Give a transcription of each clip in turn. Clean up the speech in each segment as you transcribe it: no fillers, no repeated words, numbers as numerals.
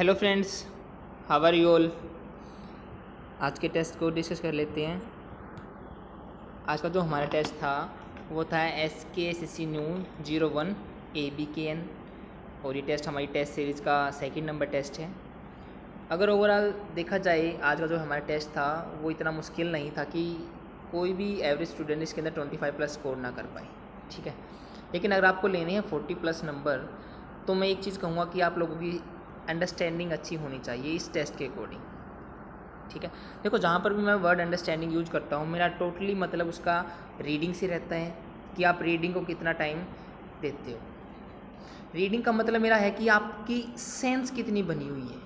Hello friends, how are you all. आज के test को डिस्कस कर लेते हैं। आज का जो हमारा टेस्ट था वो था SKSSC न्यू 01 ABKN और ये टेस्ट हमारी टेस्ट सीरीज़ का सेकंड नंबर टेस्ट है। अगर ओवरऑल देखा जाए आज का जो हमारा टेस्ट था वो इतना मुश्किल नहीं था कि कोई भी एवरेज स्टूडेंट इसके अंदर 25 प्लस स्कोर ना कर पाए, ठीक है। लेकिन अगर आपको लेने हैं 40 प्लस नंबर तो मैं एक चीज़ कहूँगा कि आप लोगों की अंडरस्टैंडिंग अच्छी होनी चाहिए इस टेस्ट के अकॉर्डिंग, ठीक है। देखो, जहाँ पर भी मैं वर्ड अंडरस्टैंडिंग यूज करता हूँ मेरा टोटली मतलब उसका रीडिंग से रहता है कि आप रीडिंग को कितना टाइम देते हो। रीडिंग का मतलब मेरा है कि आपकी सेंस कितनी बनी हुई है,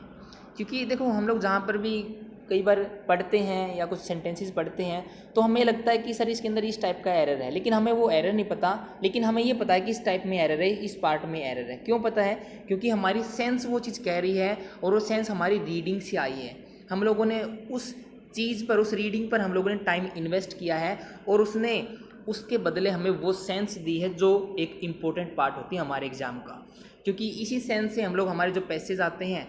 क्योंकि देखो हम लोग जहाँ पर भी कई बार पढ़ते हैं या कुछ सेंटेंसेस पढ़ते हैं तो हमें लगता है कि सर इसके अंदर इस टाइप का एरर है, लेकिन हमें वो एरर नहीं पता। लेकिन हमें ये पता है कि इस टाइप में एरर है, इस पार्ट में एरर है। क्यों पता है? क्योंकि हमारी सेंस वो चीज़ कह रही है और वो सेंस हमारी रीडिंग से आई है। हम लोगों ने उस चीज़ पर, उस रीडिंग पर हम लोगों ने टाइम इन्वेस्ट किया है और उसने उसके बदले हमें वो सेंस दी है जो एक इम्पोर्टेंट पार्ट होती है हमारे एग्ज़ाम का। क्योंकि इसी सेंस से हम लोग हमारे जो पैसेज आते हैं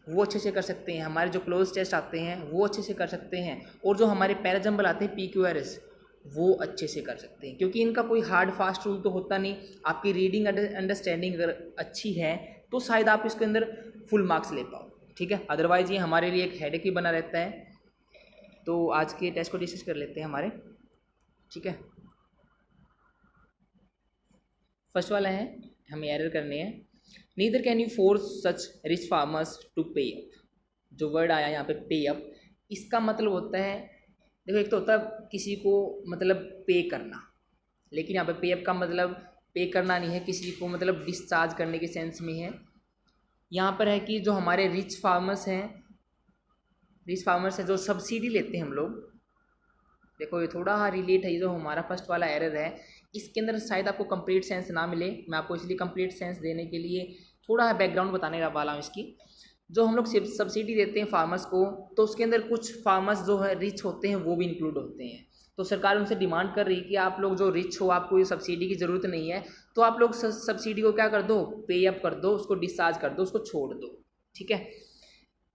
वो अच्छे से कर सकते हैं, हमारे जो क्लोज टेस्ट आते हैं वो अच्छे से कर सकते हैं, और जो हमारे पैराजम्बल आते हैं PQRS वो अच्छे से कर सकते हैं। क्योंकि इनका कोई हार्ड फास्ट रूल तो होता नहीं। आपकी रीडिंग अंडरस्टैंडिंग अगर अच्छी है तो शायद आप इसके अंदर फुल मार्क्स ले पाओ, ठीक है। अदरवाइज़ ये हमारे लिए एक हेडेक ही बना रहता है। तो आज के टेस्ट को डिस्कस कर लेते हैं हमारे, ठीक है। फर्स्ट वाला है, हमें एरर करने हैं। Neither can you force such rich farmers to pay up. जो वर्ड आया यहाँ पे पे अप, इसका मतलब होता है, देखो एक तो होता है किसी को मतलब पे करना, लेकिन यहाँ पे पे अप का मतलब पे करना नहीं है किसी को, मतलब डिस्चार्ज करने के सेंस में है। यहाँ पर है कि जो हमारे रिच फार्मर्स हैं जो सब्सिडी लेते हैं हम लोग। देखो ये थोड़ा रिलेट है, ये जो हमारा फर्स्ट वाला एरर है इसके अंदर शायद आपको कंप्लीट सेंस ना मिले। मैं आपको इसलिए कंप्लीट सेंस देने के लिए थोड़ा बैकग्राउंड बताने वाला हूँ इसकी। जो हम लोग सब्सिडी देते हैं फार्मर्स को, तो उसके अंदर कुछ फार्मर्स जो है रिच होते हैं वो भी इंक्लूड होते हैं। तो सरकार उनसे डिमांड कर रही है कि आप लोग जो रिच हो, आपको ये सब्सिडी की ज़रूरत नहीं है, तो आप लोग सब्सिडी को क्या कर दो, पे अप कर दो, उसको डिस्चार्ज कर दो, उसको छोड़ दो, ठीक है।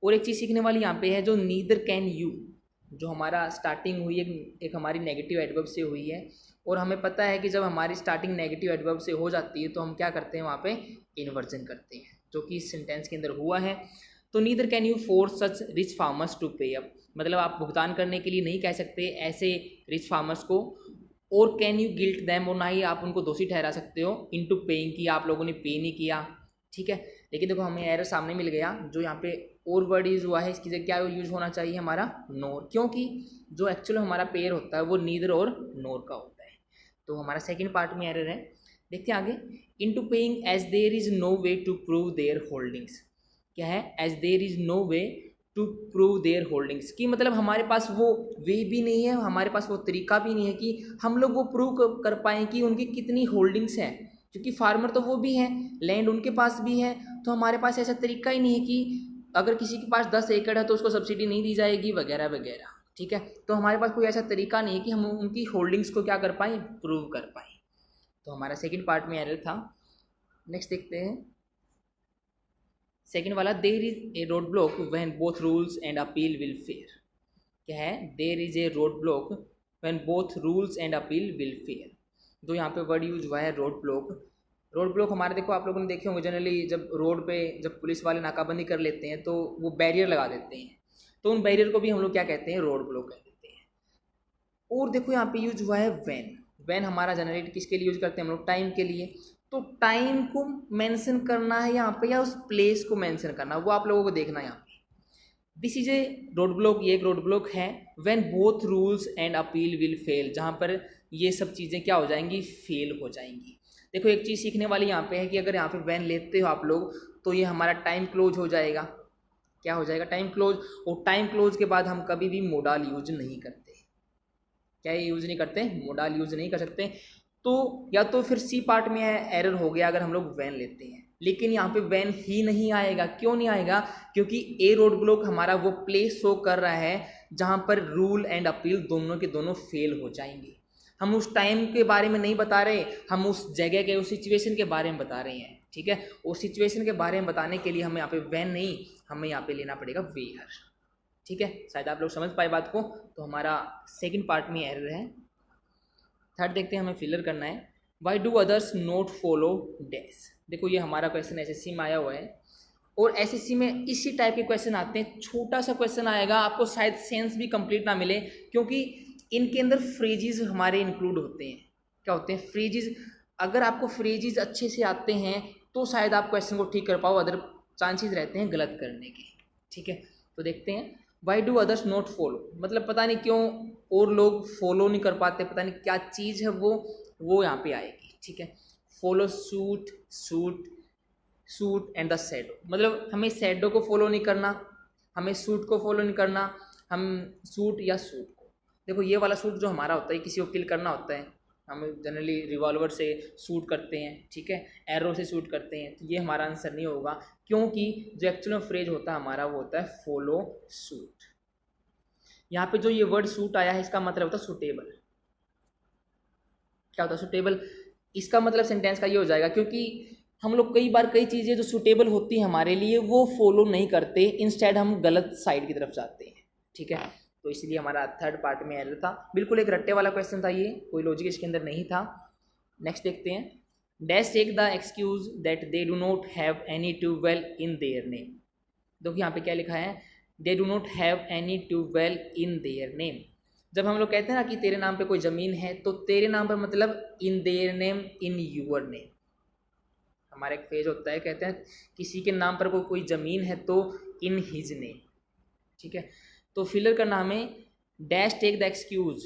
और एक चीज़ सीखने वाली यहाँ पे है, जो नीदर कैन यू, जो हमारा स्टार्टिंग हुई एक हमारी नेगेटिव एडवर्ब से हुई है, और हमें पता है कि जब हमारी स्टार्टिंग नेगेटिव एडवर्ब से हो जाती है तो हम क्या करते हैं, वहाँ पे इन्वर्जन करते हैं, जो कि इस सेंटेंस के अंदर हुआ है। तो neither can you force such rich farmers to pay up, मतलब आप भुगतान करने के लिए नहीं कह सकते ऐसे रिच फार्मर्स को, और कैन यू गिल्ट दैम, और ना ही आप उनको दोषी ठहरा सकते हो इनटू पेइंग, कि आप लोगों ने पे नहीं किया, ठीक है। लेकिन देखो हमें एरर सामने मिल गया, जो यहाँ पे और वर्ड यूज हुआ है इसकी जगह क्या यूज होना चाहिए हमारा, नोर, क्योंकि जो एक्चुअल हमारा पेयर होता है वो नीदर और नोर का होता है। तो हमारा सेकंड पार्ट में एरर है। देखते हैं आगे, into paying as there is no way to prove their holdings. क्या है? As there is no way to prove their holdings, की मतलब हमारे पास वो वे भी नहीं है, हमारे पास वो तरीका भी नहीं है कि हम लोग वो प्रूव कर पाएँ कि उनकी कितनी होल्डिंग्स हैं। क्योंकि फार्मर तो वो भी हैं, लैंड उनके पास भी है, तो हमारे पास ऐसा तरीका ही नहीं है कि अगर किसी के पास 10 एकड़ है तो उसको सब्सिडी नहीं दी जाएगी वगैरह वगैरह, ठीक है। तो हमारे पास कोई ऐसा तरीका नहीं है कि हम उनकी होल्डिंग्स को क्या कर पाएँ, प्रूव कर पाएँ। तो हमारा सेकंड पार्ट में एरर था। नेक्स्ट देखते हैं सेकंड वाला, there is a road block when both rules and appeal will fair. क्या है? There is a road block when both rules and appeal will fair. जो यहाँ पे वर्ड यूज हुआ है रोड ब्लॉक। रोड ब्लॉक हमारे, देखो आप लोगों ने देखे होंगे जनरली जब रोड पे जब पुलिस वाले नाकाबंदी कर लेते हैं तो वो बैरियर लगा देते हैं, तो उन बैरियर को भी हम लोग क्या कहते हैं, रोड ब्लॉक कह देते हैं। और देखो यहाँ पे यूज हुआ है वैन। वैन हमारा जनरेट किसके लिए यूज करते हैं हम लोग, टाइम के लिए। तो टाइम को मेंशन करना है यहाँ पे या उस प्लेस को मेंशन करना, वो आप लोगों को देखना है यहाँ पे। This is a road block, ये एक रोड ब्लॉक है when both rules and appeal will fail, जहाँ पर ये सब चीज़ें क्या हो जाएंगी, फेल हो जाएंगी। देखो एक चीज़ सीखने वाली यहाँ पे है कि अगर यहाँ पे वैन लेते हो आप लोग तो ये हमारा टाइम क्लोज हो जाएगा। क्या हो जाएगा? Time close. और टाइम क्लोज के बाद हम कभी भी मोडाल यूज नहीं करते। क्या ये यूज़ नहीं करते? मोडाल यूज़ नहीं कर सकते। तो या तो फिर सी पार्ट में एरर हो गया अगर हम लोग वैन लेते हैं, लेकिन यहाँ पे वैन ही नहीं आएगा। क्यों नहीं आएगा? क्योंकि ए रोड ब्लॉक हमारा वो प्लेस शो कर रहा है जहाँ पर रूल एंड अपील दोनों के दोनों फेल हो जाएंगे। हम उस टाइम के बारे में नहीं बता रहे, हम उस जगह के, उस सिचुएशन के बारे में बता रहे हैं। ठीक है। और सिचुएशन के बारे में बताने के लिए हमें यहाँ पे व्हेन नहीं, हमें यहाँ पे लेना पड़ेगा वेयर, ठीक है। शायद आप लोग समझ पाए बात को। तो हमारा सेकंड पार्ट में एरर है। थर्ड देखते हैं, हमें फिलर करना है। Why do others note follow dash. देखो ये हमारा क्वेश्चन एसएससी में आया हुआ है, और एसएससी में इसी टाइप के क्वेश्चन आते हैं। छोटा सा क्वेश्चन आएगा, आपको शायद सेंस भी कंप्लीट ना मिले, क्योंकि इनके अंदर फ्रेजेस हमारे इंक्लूड होते हैं। क्या होते हैं? फ्रेजेस। अगर आपको फ्रेजेस अच्छे से आते हैं तो शायद आप क्वेश्चन को ठीक कर पाओ, अदर चांसेस रहते हैं गलत करने के, ठीक है। तो देखते हैं, why do others not follow, मतलब पता नहीं क्यों और लोग फॉलो नहीं कर पाते, पता नहीं क्या चीज़ है वो यहाँ पे आएगी, ठीक है। Follow suit, suit and the shadow, मतलब हमें शैडो को फॉलो नहीं करना, हमें सूट को फॉलो नहीं करना, हम सूट या सूट को। देखो ये वाला सूट जो हमारा होता है, किसी को किल करना होता है, हम जनरली रिवॉल्वर से शूट करते हैं, ठीक है, एरो से शूट करते हैं। तो ये हमारा आंसर नहीं होगा, क्योंकि जो एक्चुअल में फ्रेज होता है हमारा वो होता है फॉलो सूट। यहाँ पे जो ये वर्ड सूट आया है इसका मतलब होता है सुटेबल। क्या होता है सुटेबल? इसका मतलब सेंटेंस का ये हो जाएगा, क्योंकि हम लोग कई बार कई चीज़ें जो सुटेबल होती हैं हमारे लिए वो फॉलो नहीं करते, इंस्टेड हम गलत साइड की तरफ जाते हैं, ठीक है। तो इसलिए हमारा थर्ड पार्ट में एरर था। बिल्कुल एक रट्टे वाला क्वेश्चन था ये, कोई लॉजिक इसके अंदर नहीं था। नेक्स्ट देखते हैं, dash take the excuse that they do not have any tubewell in their name. देखो यहाँ पे क्या लिखा है, they do not have any tubewell in their name. जब हम लोग कहते हैं ना कि तेरे नाम पे कोई ज़मीन है, तो तेरे नाम पर मतलब इन their name, in your name. हमारा एक पेज होता है, कहते हैं किसी के नाम पर कोई ज़मीन है तो इन हिज नेम, ठीक है। तो फिलर करना हमें, dash take the excuse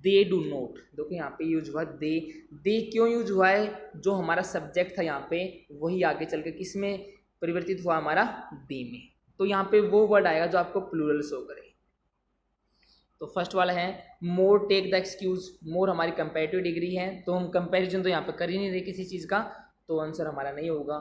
they do note. देखो यहाँ पे यूज हुआ दे क्यों यूज हुआ है? जो हमारा सब्जेक्ट था यहाँ पे वही आगे चल के किस में परिवर्तित हुआ? हमारा दे में। तो यहाँ पे वो वर्ड आएगा जो आपको प्लूरल शो करे। तो फर्स्ट वाला है मोर टेक द एक्सक्यूज। मोर हमारी कंपेरेटिव डिग्री है, तो हम कंपैरिजन तो यहाँ पे कर ही नहीं रहे किसी चीज़ का, तो आंसर हमारा नहीं होगा।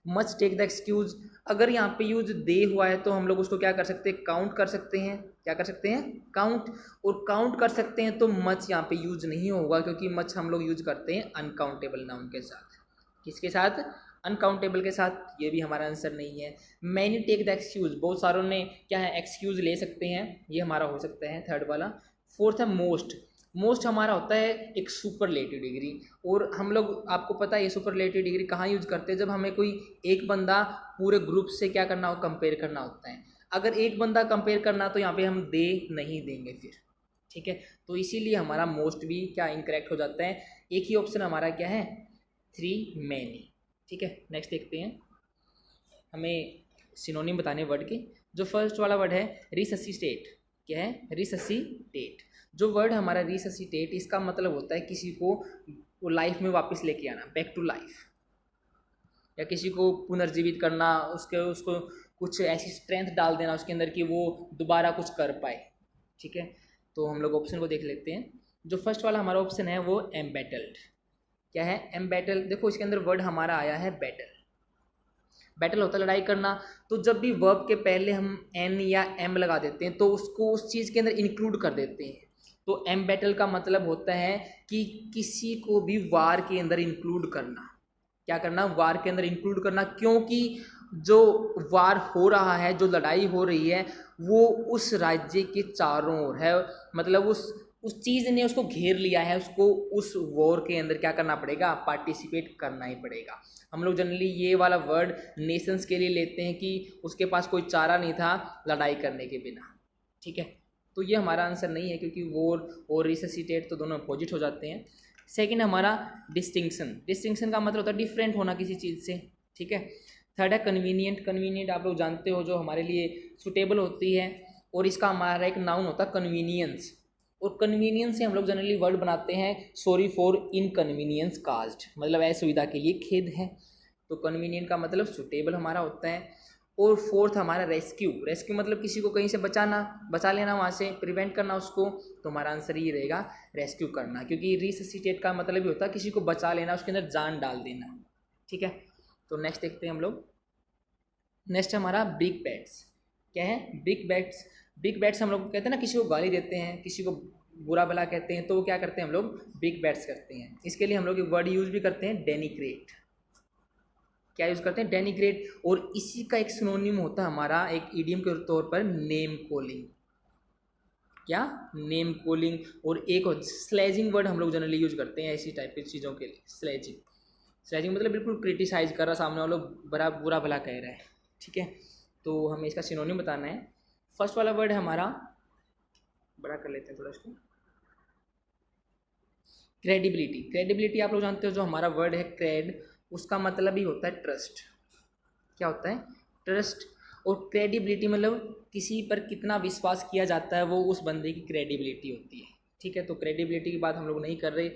मच टेक द एक्सक्यूज, अगर यहाँ पे यूज दे हुआ है तो हम लोग उसको क्या कर सकते हैं? काउंट कर सकते हैं। क्या कर सकते हैं? काउंट। और काउंट कर सकते हैं तो मच यहाँ पे यूज नहीं होगा, क्योंकि मच हम लोग यूज करते हैं अनकाउंटेबल नाउन के साथ। किसके साथ? अनकाउंटेबल के साथ। ये भी हमारा आंसर नहीं है। मैनी टेक द एक्सक्यूज, बहुत सारों ने क्या है एक्सक्यूज ले सकते हैं, ये हमारा हो सकता है थर्ड वाला। फोर्थ है मोस्ट। मोस्ट हमारा होता है एक सुपरलेटिव डिग्री, और हम लोग आपको पता है ये सुपरलेटिव डिग्री कहाँ यूज करते हैं? जब हमें कोई एक बंदा पूरे ग्रुप से क्या करना हो? कंपेयर करना होता है। अगर एक बंदा कंपेयर करना तो यहाँ पे हम दे नहीं देंगे फिर, ठीक है। तो इसीलिए हमारा मोस्ट भी क्या इनकरेक्ट हो जाता है। एक ही ऑप्शन हमारा क्या है? 3 मैनी, ठीक है। नेक्स्ट देखते हैं, हमें सिनोनिम बताने वर्ड के। जो फर्स्ट वाला वर्ड है रिससिटेट। क्या है? रिससिटेट। जो वर्ड हमारा रिससिटेट, इसका मतलब होता है किसी को लाइफ में वापस लेके आना, बैक टू लाइफ, या किसी को पुनर्जीवित करना, उसको कुछ ऐसी स्ट्रेंथ डाल देना उसके अंदर कि वो दोबारा कुछ कर पाए, ठीक है। तो हम लोग ऑप्शन को देख लेते हैं। जो फर्स्ट वाला हमारा ऑप्शन है वो एम्बैटल्ड। क्या है? एम्बैटल। देखो इसके अंदर वर्ड हमारा आया है बैटल। बैटल होता है लड़ाई करना, तो जब भी वर्ब के पहले हम एन या एम लगा देते हैं तो उसको उस चीज़ के अंदर इंक्लूड कर देते हैं। तो एम बैटल का मतलब होता है कि किसी को भी वार के अंदर इंक्लूड करना। क्या करना? वार के अंदर इंक्लूड करना, क्योंकि जो वार हो रहा है, जो लड़ाई हो रही है, वो उस राज्य के चारों ओर है, मतलब उस चीज़ ने उसको घेर लिया है, उसको उस वॉर के अंदर क्या करना पड़ेगा? पार्टिसिपेट करना ही पड़ेगा। हम लोग जनरली ये वाला वर्ड नेशंस के लिए लेते हैं कि उसके पास कोई चारा नहीं था लड़ाई करने के बिना, ठीक है। तो ये हमारा आंसर नहीं है, क्योंकि वॉर और रिससिटेट तो दोनों अपोजिट हो जाते हैं। सेकंड हमारा डिस्टिंक्शन। डिस्टिंक्शन का मतलब होता है डिफरेंट होना किसी चीज़ से, ठीक है। थर्ड है कन्वीनियंट। कन्वीनियंट आप लोग जानते हो, जो हमारे लिए सुटेबल होती है, और इसका हमारा एक नाउन होता है कन्वीनियंस। और कन्वीनियंस से हम लोग जनरली वर्ड बनाते हैं सॉरी फॉर इनकन्वीनियंस काज्ड, मतलब असुविधा के लिए खेद है। तो कन्वीनियंट का मतलब सुटेबल हमारा होता है। और फोर्थ हमारा रेस्क्यू। रेस्क्यू मतलब किसी को कहीं से बचा लेना, वहाँ से प्रिवेंट करना उसको। तो हमारा आंसर ये रहेगा रेस्क्यू करना, क्योंकि रिससिटेट का मतलब ही होता है किसी को बचा लेना, उसके अंदर जान डाल देना, ठीक है। तो नेक्स्ट देखते हैं हम लोग। नेक्स्ट हमारा बिग बैट्स। क्या है? Big bats. बिग बैट्स हम लोग कहते हैं ना, किसी को गाली देते हैं, किसी को बुरा भला कहते हैं, तो वो क्या करते हैं? हम लोग बिग बैट्स करते हैं। इसके लिए हम लोग एक वर्ड यूज भी करते हैं, डेनिग्रेट। क्या यूज़ करते हैं, डेनिग्रेट। और इसी का एक सिनोनिम होता है हमारा एक इडियम के तौर पर नेम कॉलिंग। क्या, नेम कॉलिंग। और एक स्लेजिंग वर्ड हम लोग जनरली यूज करते हैं ऐसी टाइप की चीज़ों के लिए। स्लेजिंग, स्लेजिंग मतलब बिल्कुल क्रिटिसाइज कर रहा, सामने वालों बड़ा बुरा भला कह रहा है, ठीक है। तो हमें इसका सिनोनिम बताना है। फर्स्ट वाला वर्ड है हमारा, बड़ा कर लेते हैं थोड़ा इसको, क्रेडिबिलिटी। क्रेडिबिलिटी आप लोग जानते हो, जो हमारा वर्ड है क्रेड, उसका मतलब ही होता है ट्रस्ट। क्या होता है, ट्रस्ट। और क्रेडिबिलिटी मतलब किसी पर कितना विश्वास किया जाता है, वो उस बंदे की क्रेडिबिलिटी होती है, ठीक है। तो क्रेडिबिलिटी की बात हम लोग नहीं कर रहे।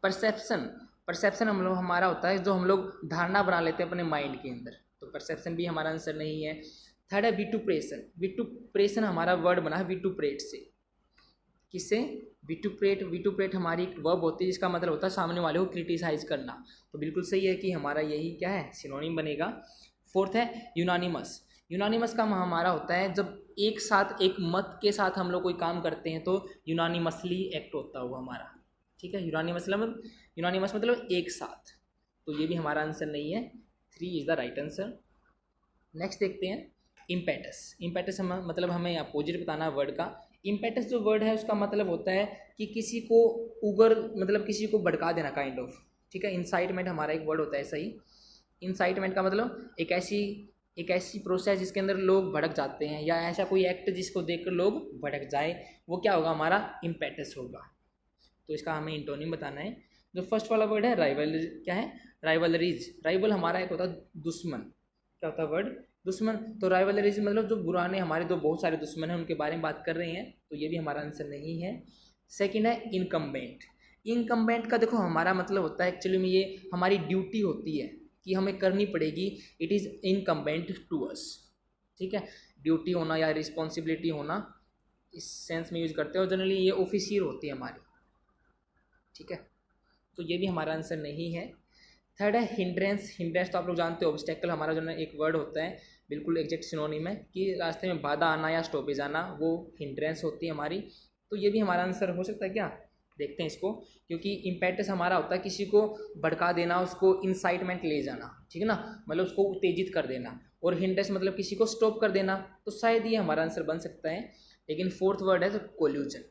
परसेप्शन, परसेप्शन हम लोग हमारा होता है जो हम लोग धारणा बना लेते हैं अपने माइंड के अंदर, तो परसेप्शन भी हमारा आंसर नहीं है। थर्ड है विटुप्रेशन। विटुप्रेशन हमारा वर्ड बना है विटुप्रेट से। किससे, विटुप्रेट। विटुप्रेट हमारी एक वर्ब होती है जिसका मतलब होता है सामने वाले को क्रिटिसाइज करना। तो बिल्कुल सही है कि हमारा यही क्या है, सिनोनिम बनेगा। फोर्थ है यूनानिमस। यूनानिमस का हमारा होता है जब एक साथ एक मत के साथ हम लोग कोई काम करते हैं तो यूनानिमसली एक्ट होता है वो हमारा, ठीक है। यूनानिमस मतलब एक साथ। तो ये भी हमारा आंसर नहीं है, 3 is the right answer. Next देखते हैं इम्पेटस। इम्पेटस मतलब हमें अपोजिट बताना है वर्ड का। इम्पेटस जो वर्ड है उसका मतलब होता है कि किसी को उगर, मतलब किसी को भड़का देना, काइंड ऑफ, ठीक है। इंसाइटमेंट हमारा एक वर्ड होता है सही। इंसाइटमेंट का मतलब एक ऐसी प्रोसेस जिसके अंदर लोग भड़क जाते हैं, या ऐसा कोई एक्ट जिसको देखकर लोग भड़क जाए, वो क्या होगा, हमारा इम्पेटस होगा। तो इसका हमें इंटोनिम बताना है। जो फर्स्ट वाला वर्ड है राइवल, क्या है, राइवलरीज। राइवल हमारा एक होता है दुश्मन। क्या होता है वर्ड, दुश्मन। तो राइवलरीज मतलब जो पुराने हमारे दो बहुत सारे दुश्मन हैं उनके बारे में बात कर रहे हैं, तो ये भी हमारा आंसर नहीं है। सेकेंड है इनकम्बेंट। इनकम्बेंट का देखो हमारा मतलब होता है एक्चुअली में ये हमारी ड्यूटी होती है कि हमें करनी पड़ेगी, it is incumbent to us, ठीक है। ड्यूटी होना या रिस्पॉन्सिबिलिटी होना, इस सेंस में यूज करते हैं। और जनरली ये ऑफिसियर होती है हमारी, ठीक है। तो ये भी हमारा आंसर नहीं है। थर्ड है हिंड्रेंस। हिंड्रेंस तो आप लोग जानते हो, ऑब्स्टेकल हमारा जो एक वर्ड होता है, बिल्कुल एग्जैक्ट सिनोनिम है कि रास्ते में बाधा आना या स्टॉपेज आना, वो हिंड्रेंस होती है हमारी। तो ये भी हमारा आंसर हो सकता है क्या, देखते हैं इसको। क्योंकि इम्पेटस हमारा होता है किसी को भड़का देना, उसको इंसाइटमेंट ले जाना, ठीक है ना, मतलब उसको उत्तेजित कर देना। और हिंड्रेंस मतलब किसी को स्टॉप कर देना, तो शायद ये हमारा आंसर बन सकता है। लेकिन फोर्थ वर्ड है तो कोल्यूजन।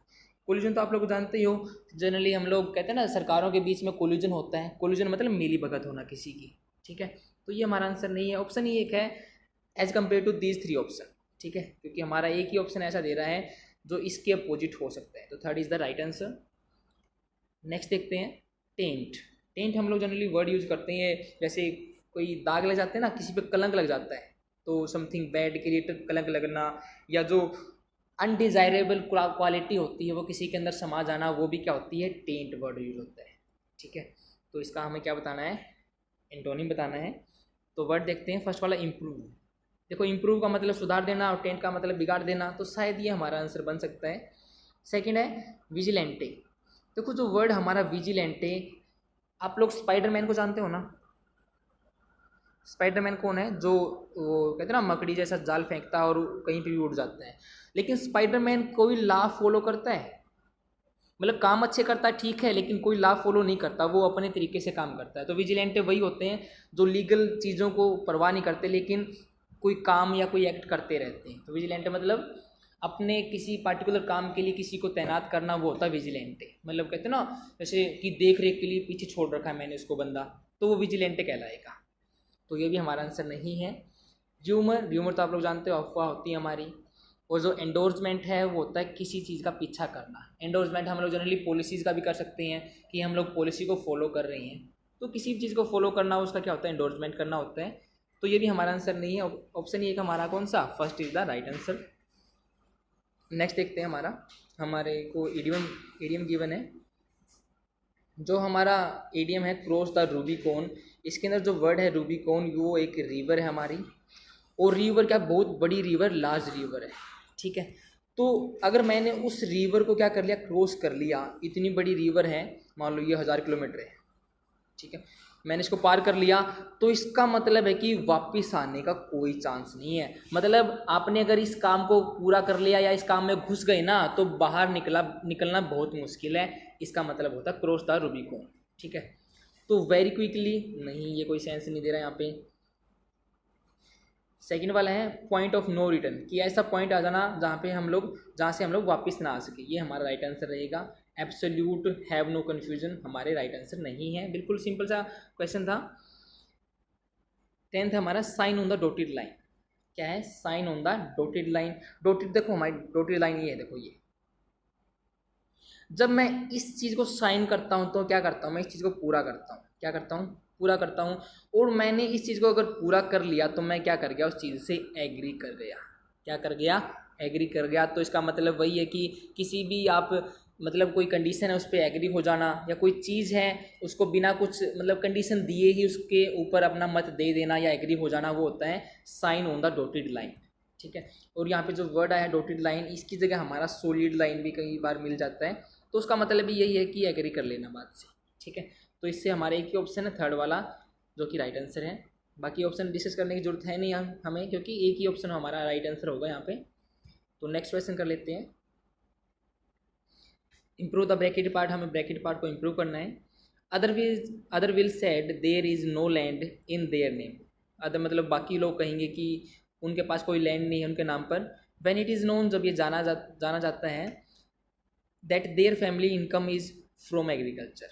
कोल्यूजन तो आप लोग जानते ही हो, जनरली हम लोग कहते हैं ना सरकारों के बीच में कोल्यूजन होता है। कोल्यूजन मतलब मिली भगत होना किसी की, ठीक है। तो ये हमारा आंसर नहीं है। ऑप्शन ही एक है as compare to these 3 option, ठीक है, क्योंकि हमारा एक ही ऑप्शन ऐसा दे रहा है जो इसके अपोजिट हो सकता है। तो third is the right answer. Next देखते हैं टेंट। टेंट हम लोग जनरली वर्ड यूज करते हैं, जैसे कोई दाग लग जाते हैं ना, किसी पे कलंक लग जाता है, तो समथिंग बैड के लिए कलंक लगना, या जो अनडिज़ायरेबल क्वालिटी होती है वो किसी के अंदर समा जाना, वो भी क्या होती है, टेंट वर्ड यूज होता है, ठीक है। तो इसका हमें क्या बताना है, एंटोनिम बताना है। तो वर्ड देखते हैं, फर्स्ट वाला इम्प्रूव। देखो इम्प्रूव का मतलब सुधार देना और टेंट का मतलब बिगाड़ देना, तो शायद ये हमारा आंसर बन सकता है। सेकेंड है विजिलेंटे। देखो जो वर्ड हमारा विजिलेंटे, आप लोग स्पाइडरमैन को जानते हो ना। स्पाइडरमैन कौन है, जो वो कहते हैं ना मकड़ी जैसा जाल फेंकता है और कहीं पे भी उड़ जाता है। लेकिन स्पाइडरमैन कोई लॉ फॉलो करता है, मतलब काम अच्छे करता है ठीक है, लेकिन कोई लॉ फॉलो नहीं करता, वो अपने तरीके से काम करता है। तो विजिलेंटे वही होते हैं जो लीगल चीज़ों को परवाह नहीं करते, लेकिन कोई काम या कोई एक्ट करते रहते हैं। तो विजिलेंटे मतलब अपने किसी पार्टिकुलर काम के लिए किसी को तैनात करना, वो होता है विजिलेंटे। मतलब कहते हैं ना जैसे कि देख रेख के लिए पीछे छोड़ रखा है मैंने उसको बंदा, तो वो विजिलेंटे कहलाएगा। तो ये भी हमारा आंसर नहीं है। र्यूमर, र्यूमर तो आप लोग जानते हो अफवाह होती है हमारी। और जो एंडोर्समेंट है वो होता है किसी चीज़ का पीछा करना। एंडोर्समेंट हम लोग जनरली पॉलिसीज़ का भी कर सकते हैं कि हम लोग पॉलिसी को फॉलो कर रहे हैं, तो किसी भी चीज़ को फॉलो करना उसका क्या होता है, एंडोर्समेंट करना होता है। तो ये भी हमारा आंसर नहीं है। ऑप्शन ए का हमारा कौन सा, first is the right answer. Next देखते हैं हमारे को ईडियम गिवन है। जो हमारा ईडियम है क्रॉस द रूबिकॉन, इसके अंदर जो वर्ड है रूबिकॉन, वो एक रिवर है हमारी। और रिवर क्या, बहुत बड़ी रिवर, लार्ज रिवर है, ठीक है। तो अगर मैंने उस रिवर को क्या कर लिया, क्रॉस कर लिया, इतनी बड़ी रिवर है, मान लो ये 1000 किलोमीटर है, ठीक है, मैंने इसको पार कर लिया, तो इसका मतलब है कि वापस आने का कोई चांस नहीं है। मतलब आपने अगर इस काम को पूरा कर लिया या इस काम में घुस गए ना, तो बाहर निकलना बहुत मुश्किल है। इसका मतलब होता है क्रॉस द रूबिकॉन, ठीक है। तो वेरी क्विकली नहीं, ये कोई सेंस नहीं दे रहा है यहाँ पे। सेकंड वाला है पॉइंट ऑफ नो रिटर्न, कि ऐसा पॉइंट आ जाना जहाँ से हम लोग वापस ना आ सके, ये हमारा राइट आंसर रहेगा। एब्सोल्यूट हैव नो कन्फ्यूजन हमारे राइट आंसर नहीं है, बिल्कुल सिंपल सा क्वेश्चन था। 10th हमारा sign on the dotted line, क्या है sign on the dotted line. Dotted देखो हमारी डॉटेड लाइन ये है, देखो ये जब मैं इस चीज़ को साइन करता हूँ तो क्या करता हूँ, मैं इस चीज़ को पूरा करता हूँ, क्या करता हूँ पूरा करता हूँ। और मैंने इस चीज़ को अगर पूरा कर लिया तो मैं क्या कर गया, उस चीज़ से एग्री कर गया, क्या कर गया एग्री कर गया। तो इसका मतलब वही है कि किसी भी आप मतलब कोई कंडीशन है उस पर एग्री हो जाना, या कोई चीज़ है उसको बिना कुछ मतलब कंडीशन दिए ही उसके ऊपर अपना मत दे देना या एग्री हो जाना, वो होता है sign on the dotted line, ठीक है। और यहाँ पे जो वर्ड आया है डॉटेड लाइन, इसकी जगह हमारा सॉलिड लाइन भी कई बार मिल जाता है, तो उसका मतलब भी यही है कि एग्री कर लेना बात से, ठीक है। तो इससे हमारे एक ही ऑप्शन है थर्ड वाला जो कि राइट आंसर है। बाकी ऑप्शन डिस्कस करने की जरूरत है नहीं हमें, क्योंकि एक ही ऑप्शन हमारा राइट आंसर होगा यहाँ पे। तो नेक्स्ट क्वेश्चन कर लेते हैं। इम्प्रूव द ब्रैकेट पार्ट, हमें ब्रैकेट पार्ट को इम्प्रूव करना है। Other will said there is no land in their name. Other मतलब बाकी लोग कहेंगे कि उनके पास कोई लैंड नहीं है उनके नाम पर। व्हेन इट इज़ नोन, जब ये जाना जाता है, that their family income is from agriculture,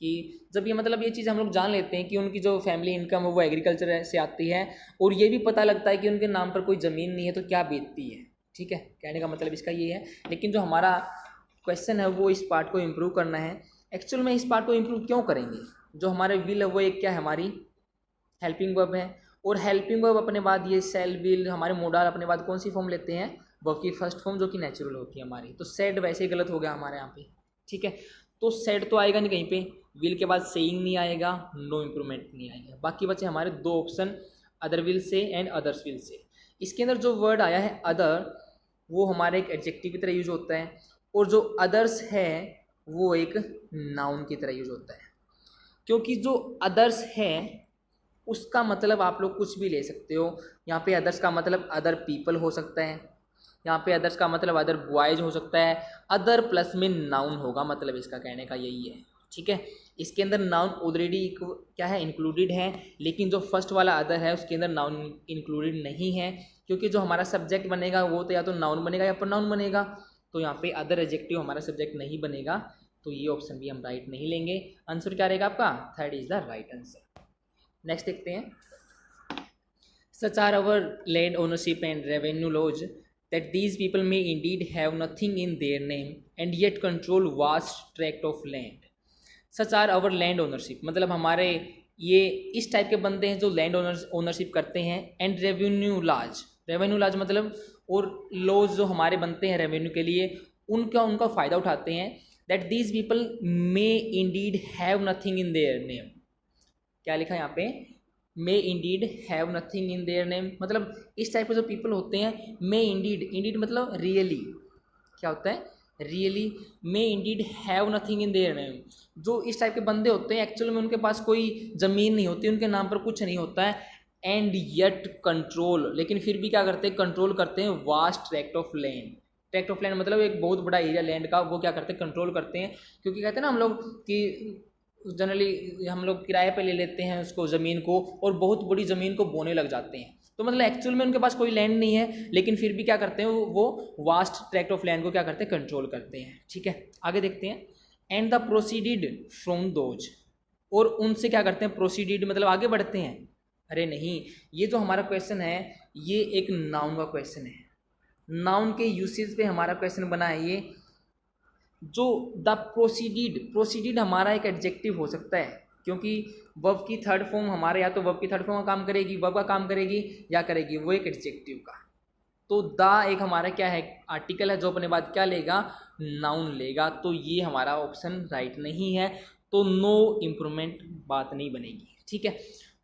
कि जब ये मतलब ये चीज़ हम लोग जान लेते हैं कि उनकी जो फैमिली इनकम है वो एग्रीकल्चर से आती है, और ये भी पता लगता है कि उनके नाम पर कोई ज़मीन नहीं है तो क्या बीतती है, ठीक है। कहने का मतलब इसका ये है। लेकिन जो हमारा क्वेश्चन है वो इस पार्ट को इम्प्रूव करना है। एक्चुअल में इस पार्ट को इम्प्रूव क्यों करेंगे, जो हमारे विल है वो एक क्या है हमारी हेल्पिंग वर्ब है, और हेल्पिंग वर्ब अपने बाद ये सेल विल हमारे मोडाल अपने बाद कौन सी फॉर्म लेते हैं, वर्ब की फर्स्ट फॉर्म जो कि नेचुरल होती है हमारी। तो सेड वैसे ही गलत हो गया हमारे यहाँ पे, ठीक है। तो सेड तो आएगा नहीं कहीं पे, विल के बाद सेइंग नहीं आएगा, नो इम्प्रूवमेंट नहीं आएगा। बाकी बचे हमारे दो option, other will say and others will say. इसके अंदर जो वर्ड आया है अदर, वो हमारे एक एडजेक्टिव की तरह यूज होता है, और जो अदर्स है वो एक नाउन की तरह यूज होता है। क्योंकि जो अदर्स है उसका मतलब आप लोग कुछ भी ले सकते हो। यहाँ पे अदर्स का मतलब अदर पीपल हो सकता है, यहाँ पे अदर्स का मतलब अदर बॉयज हो सकता है, अदर प्लस में नाउन होगा, मतलब इसका कहने का यही है, ठीक है। इसके अंदर नाउन ऑलरेडी क्या है इंक्लूडेड है, लेकिन जो फर्स्ट वाला अदर है उसके अंदर नाउन इंक्लूडेड नहीं है, क्योंकि जो हमारा सब्जेक्ट बनेगा वो तो या तो नाउन बनेगा या प्रोनाउन बनेगा। तो यहाँ पे अदर एडजेक्टिव हमारा सब्जेक्ट नहीं बनेगा, तो ये ऑप्शन भी हम राइट नहीं लेंगे। आंसर क्या रहेगा आपका, third is the right answer. Next देखते हैं। Such are our land ownership and revenue laws that these people may indeed have nothing in their name and yet control vast tract of land. Such are our land ownership, मतलब हमारे ये इस type के बंदे हैं जो land ownership करते हैं। एंड रेवेन्यू लाज मतलब और लॉज जो हमारे बनते हैं रेवेन्यू के लिए, उनका फ़ायदा उठाते हैं। That these people may indeed have nothing in their name, क्या लिखा है यहाँ पे, may indeed have nothing in their name, मतलब इस टाइप के जो पीपल होते हैं, मे इंडीड मतलब रियली, क्या होता है really, may indeed have nothing in their name. जो इस टाइप के बंदे होते हैं एक्चुअल में उनके पास कोई ज़मीन नहीं होती, उनके नाम पर कुछ नहीं होता है। एंड येट कंट्रोल, लेकिन फिर भी क्या करते हैं, कंट्रोल करते हैं vast tract of land. Tract of land मतलब एक बहुत बड़ा एरिया लैंड का, वो क्या करते हैं कंट्रोल करते हैं। क्योंकि कहते हैं ना हम लोग कि जनरली हम लोग किराए पे ले लेते हैं उसको ज़मीन को, और बहुत बड़ी ज़मीन को बोने लग जाते हैं। तो मतलब एक्चुअल में उनके पास कोई लैंड नहीं है, लेकिन फिर भी क्या करते हैं वो वास्ट ट्रैक्ट ऑफ लैंड को क्या करते हैं कंट्रोल करते हैं, ठीक है। आगे देखते हैं। एंड द प्रोसीडिड फ्रॉम दोज, और उनसे क्या करते हैं प्रोसीडिड मतलब आगे बढ़ते हैं। अरे नहीं, ये जो हमारा क्वेश्चन है ये एक नाउन का क्वेश्चन है, नाउन के यूसेज पे हमारा क्वेश्चन बना है ये। जो द प्रोसीडिड हमारा एक एडजेक्टिव हो सकता है, क्योंकि वर्ब की थर्ड फॉर्म हमारे या तो वर्ब की थर्ड फॉर्म का काम करेगी, वर्ब का काम करेगी, या करेगी वो एक एडजेक्टिव का। तो द एक हमारा क्या है आर्टिकल है जो अपने बाद क्या लेगा, नाउन लेगा। तो ये हमारा ऑप्शन राइट नहीं है, तो नो इम्प्रूवमेंट बात नहीं बनेगी, ठीक है।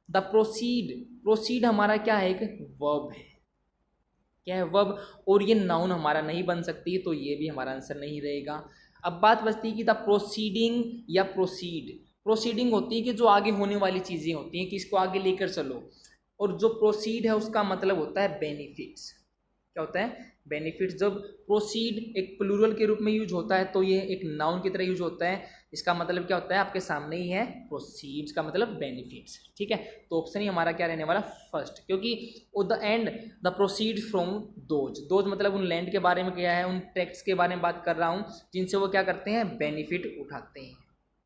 द प्रोसीड हमारा क्या है एक वर्ब है, क्या है वर्ब, और ये नाउन हमारा नहीं बन सकती, तो ये भी हमारा आंसर नहीं रहेगा। अब बात बचती है कि द प्रोसीडिंग या प्रोसीडिंग होती है कि जो आगे होने वाली चीज़ें होती हैं कि इसको आगे लेकर चलो, और जो प्रोसीड है उसका मतलब होता है बेनिफिट्स। क्या होता है बेनिफिट्स। जब प्रोसीड एक प्लूरल के रूप में यूज होता है तो ये एक नाउन की तरह यूज होता है। इसका मतलब क्या होता है, आपके सामने ही है, प्रोसीड्स का मतलब बेनिफिट्स। ठीक है, तो ऑप्शन ही हमारा क्या रहने वाला, फर्स्ट, क्योंकि at the end the proceed from those मतलब उन लैंड के बारे में क्या है, उन टैक्स के बारे में बात कर रहा हूँ जिनसे वो क्या करते हैं, बेनिफिट उठाते हैं।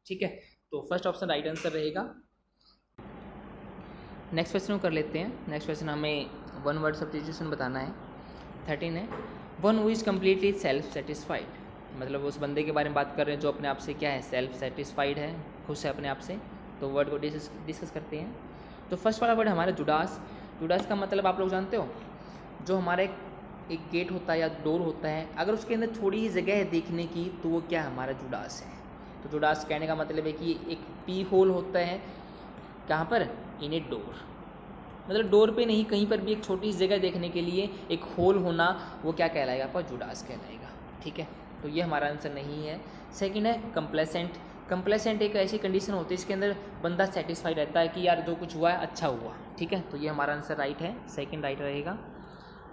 ठीक है, तो फर्स्ट ऑप्शन राइट आंसर रहेगा। नेक्स्ट क्वेश्चन कर लेते हैं। नेक्स्ट क्वेश्चन हमें वन वर्ड सब्स्टिट्यूशन बताना है। 13 है, one who is completely self satisfied, मतलब उस बंदे के बारे में बात कर रहे हैं जो अपने आप से क्या है, सेल्फ सेटिस्फाइड है, खुश है अपने आप से। तो वर्ड को डिस्कस करते हैं। तो फर्स्ट वाला वर्ड हमारा जुडास। जुडास का मतलब आप लोग जानते हो, जो हमारा एक गेट होता है या डोर होता है, अगर उसके अंदर थोड़ी ही जगह है देखने की तो वो क्या हमारा जुडास है। तो जुडास कहने का मतलब है कि एक पी होल होता है, कहाँ पर, इन ए डोर, मतलब डोर पे नहीं, कहीं पर भी एक छोटी सी जगह देखने के लिए एक होल होना, वो क्या कहलाएगा, आपका जुडास कहलाएगा। ठीक है, तो ये हमारा आंसर नहीं है। सेकंड है कंप्लेसेंट। कंप्लेसेंट एक ऐसी कंडीशन होती है जिसके अंदर बंदा सेटिस्फाइड रहता है कि यार जो कुछ हुआ है अच्छा हुआ। ठीक है, तो ये हमारा आंसर राइट है, सेकंड राइट रहेगा।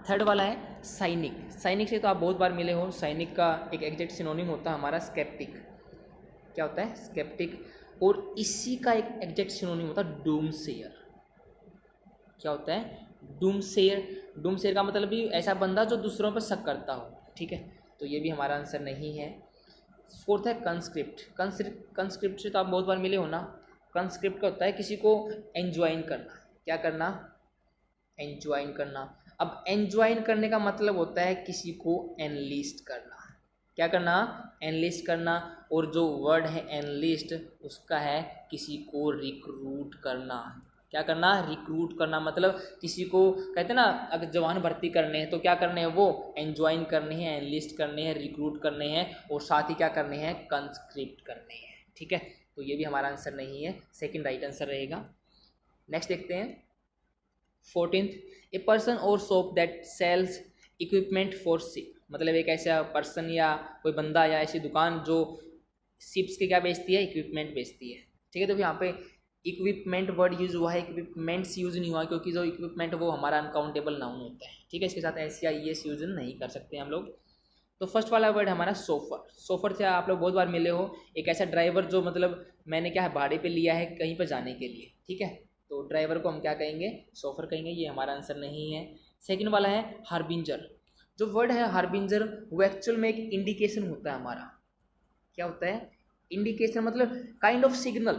थर्ड वाला है साइनिक। साइनिक से तो आप बहुत बार मिले हो। साइनिक का एक एग्जैक्ट सिनोनिम होता है हमारा स्केप्टिक। क्या होता है, स्केप्टिक। और इसी का एक एग्जैक्ट सिनोनिम होता है डूमसेयर। क्या होता है, डूमसेयर। डूमसेयर का मतलब भी ऐसा बंदा जो दूसरों पर शक करता हो। ठीक है, तो ये भी हमारा आंसर नहीं है। फोर्थ है कंस्क्रिप्ट। कंस्क्रिप्ट से तो आप बहुत बार मिले हो ना। कंस्क्रिप्ट का होता है किसी को एंज्वाइन करना। क्या करना, एंज्वाइन करना। अब एंज्वाइन करने का मतलब होता है किसी को एनलिस्ट करना। क्या करना, एनलिस्ट करना। और जो वर्ड है एनलिस्ट, उसका है किसी को रिक्रूट करना। क्या करना, रिक्रूट करना, मतलब किसी को कहते हैं ना, अगर जवान भर्ती करने हैं तो क्या करने हैं, वो एंज्वाइन करने हैं, एनलिस्ट करने हैं, रिक्रूट करने हैं, और साथ ही क्या करने हैं, कंस्क्रिप्ट करने हैं। ठीक है, तो ये भी हमारा आंसर नहीं है, सेकंड राइट आंसर रहेगा। नेक्स्ट देखते हैं 14th, a person or shop that sells equipment for ship, मतलब एक ऐसा पर्सन या कोई बंदा या ऐसी दुकान जो शिप्स के क्या बेचती है, इक्विपमेंट बेचती है। ठीक है, तो यहाँ पे इक्विपमेंट वर्ड यूज़ हुआ है, इक्विपमेंट्स यूज़ नहीं हुआ, क्योंकि जो इक्विपमेंट वो हमारा अनकाउंटेबल नाउन होता है। ठीक है, इसके साथ एस या ईएस यूज नहीं कर सकते हम लोग। तो फर्स्ट वाला वर्ड हमारा सोफर। सोफर से आप लोग बहुत बार मिले हो, एक ऐसा ड्राइवर जो मतलब मैंने क्या है, भाड़े पे लिया है कहीं पर जाने के लिए। ठीक है, तो ड्राइवर को हम क्या कहेंगे, सोफर कहेंगे। ये हमारा आंसर नहीं है। सेकंड वाला है हार्बिंजर। जो वर्ड है हार्बिंजर, वो एक्चुअल में एक इंडिकेशन होता है हमारा। क्या होता है, इंडिकेशन, मतलब काइंड ऑफ सिग्नल।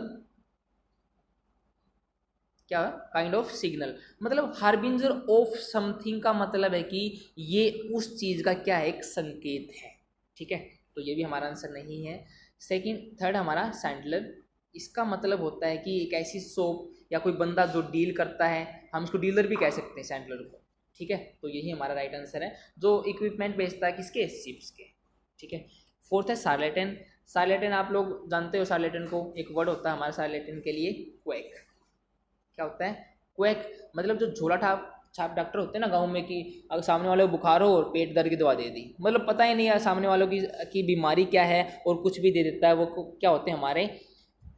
क्या, काइंड ऑफ सिग्नल, मतलब हार्बिंजर ऑफ समथिंग का मतलब है कि ये उस चीज़ का क्या है, एक संकेत है। ठीक है, तो ये भी हमारा आंसर नहीं है। थर्ड हमारा सैंडलर। इसका मतलब होता है कि एक ऐसी शॉप या कोई बंदा जो डील करता है, हम उसको डीलर भी कह सकते हैं, सैंडलर को। ठीक है, तो यही हमारा राइट आंसर है, जो इक्विपमेंट बेचता है किसके, शिप्स के। ठीक है, फोर्थ है सार्लेटन। सार्लेटन आप लोग जानते हो, सार्लेटन को एक वर्ड होता है हमारा सार्लेटन के लिए, क्वैक। क्या होता है, क्वैक, मतलब जो झोला छाप डॉक्टर होते हैं ना गांव में, कि अगर सामने वाले को बुखार हो और पेट दर्द की दवा दे दी, मतलब पता ही नहीं है सामने वालों की बीमारी क्या है और कुछ भी दे देता है, वो क्या होते हैं, हमारे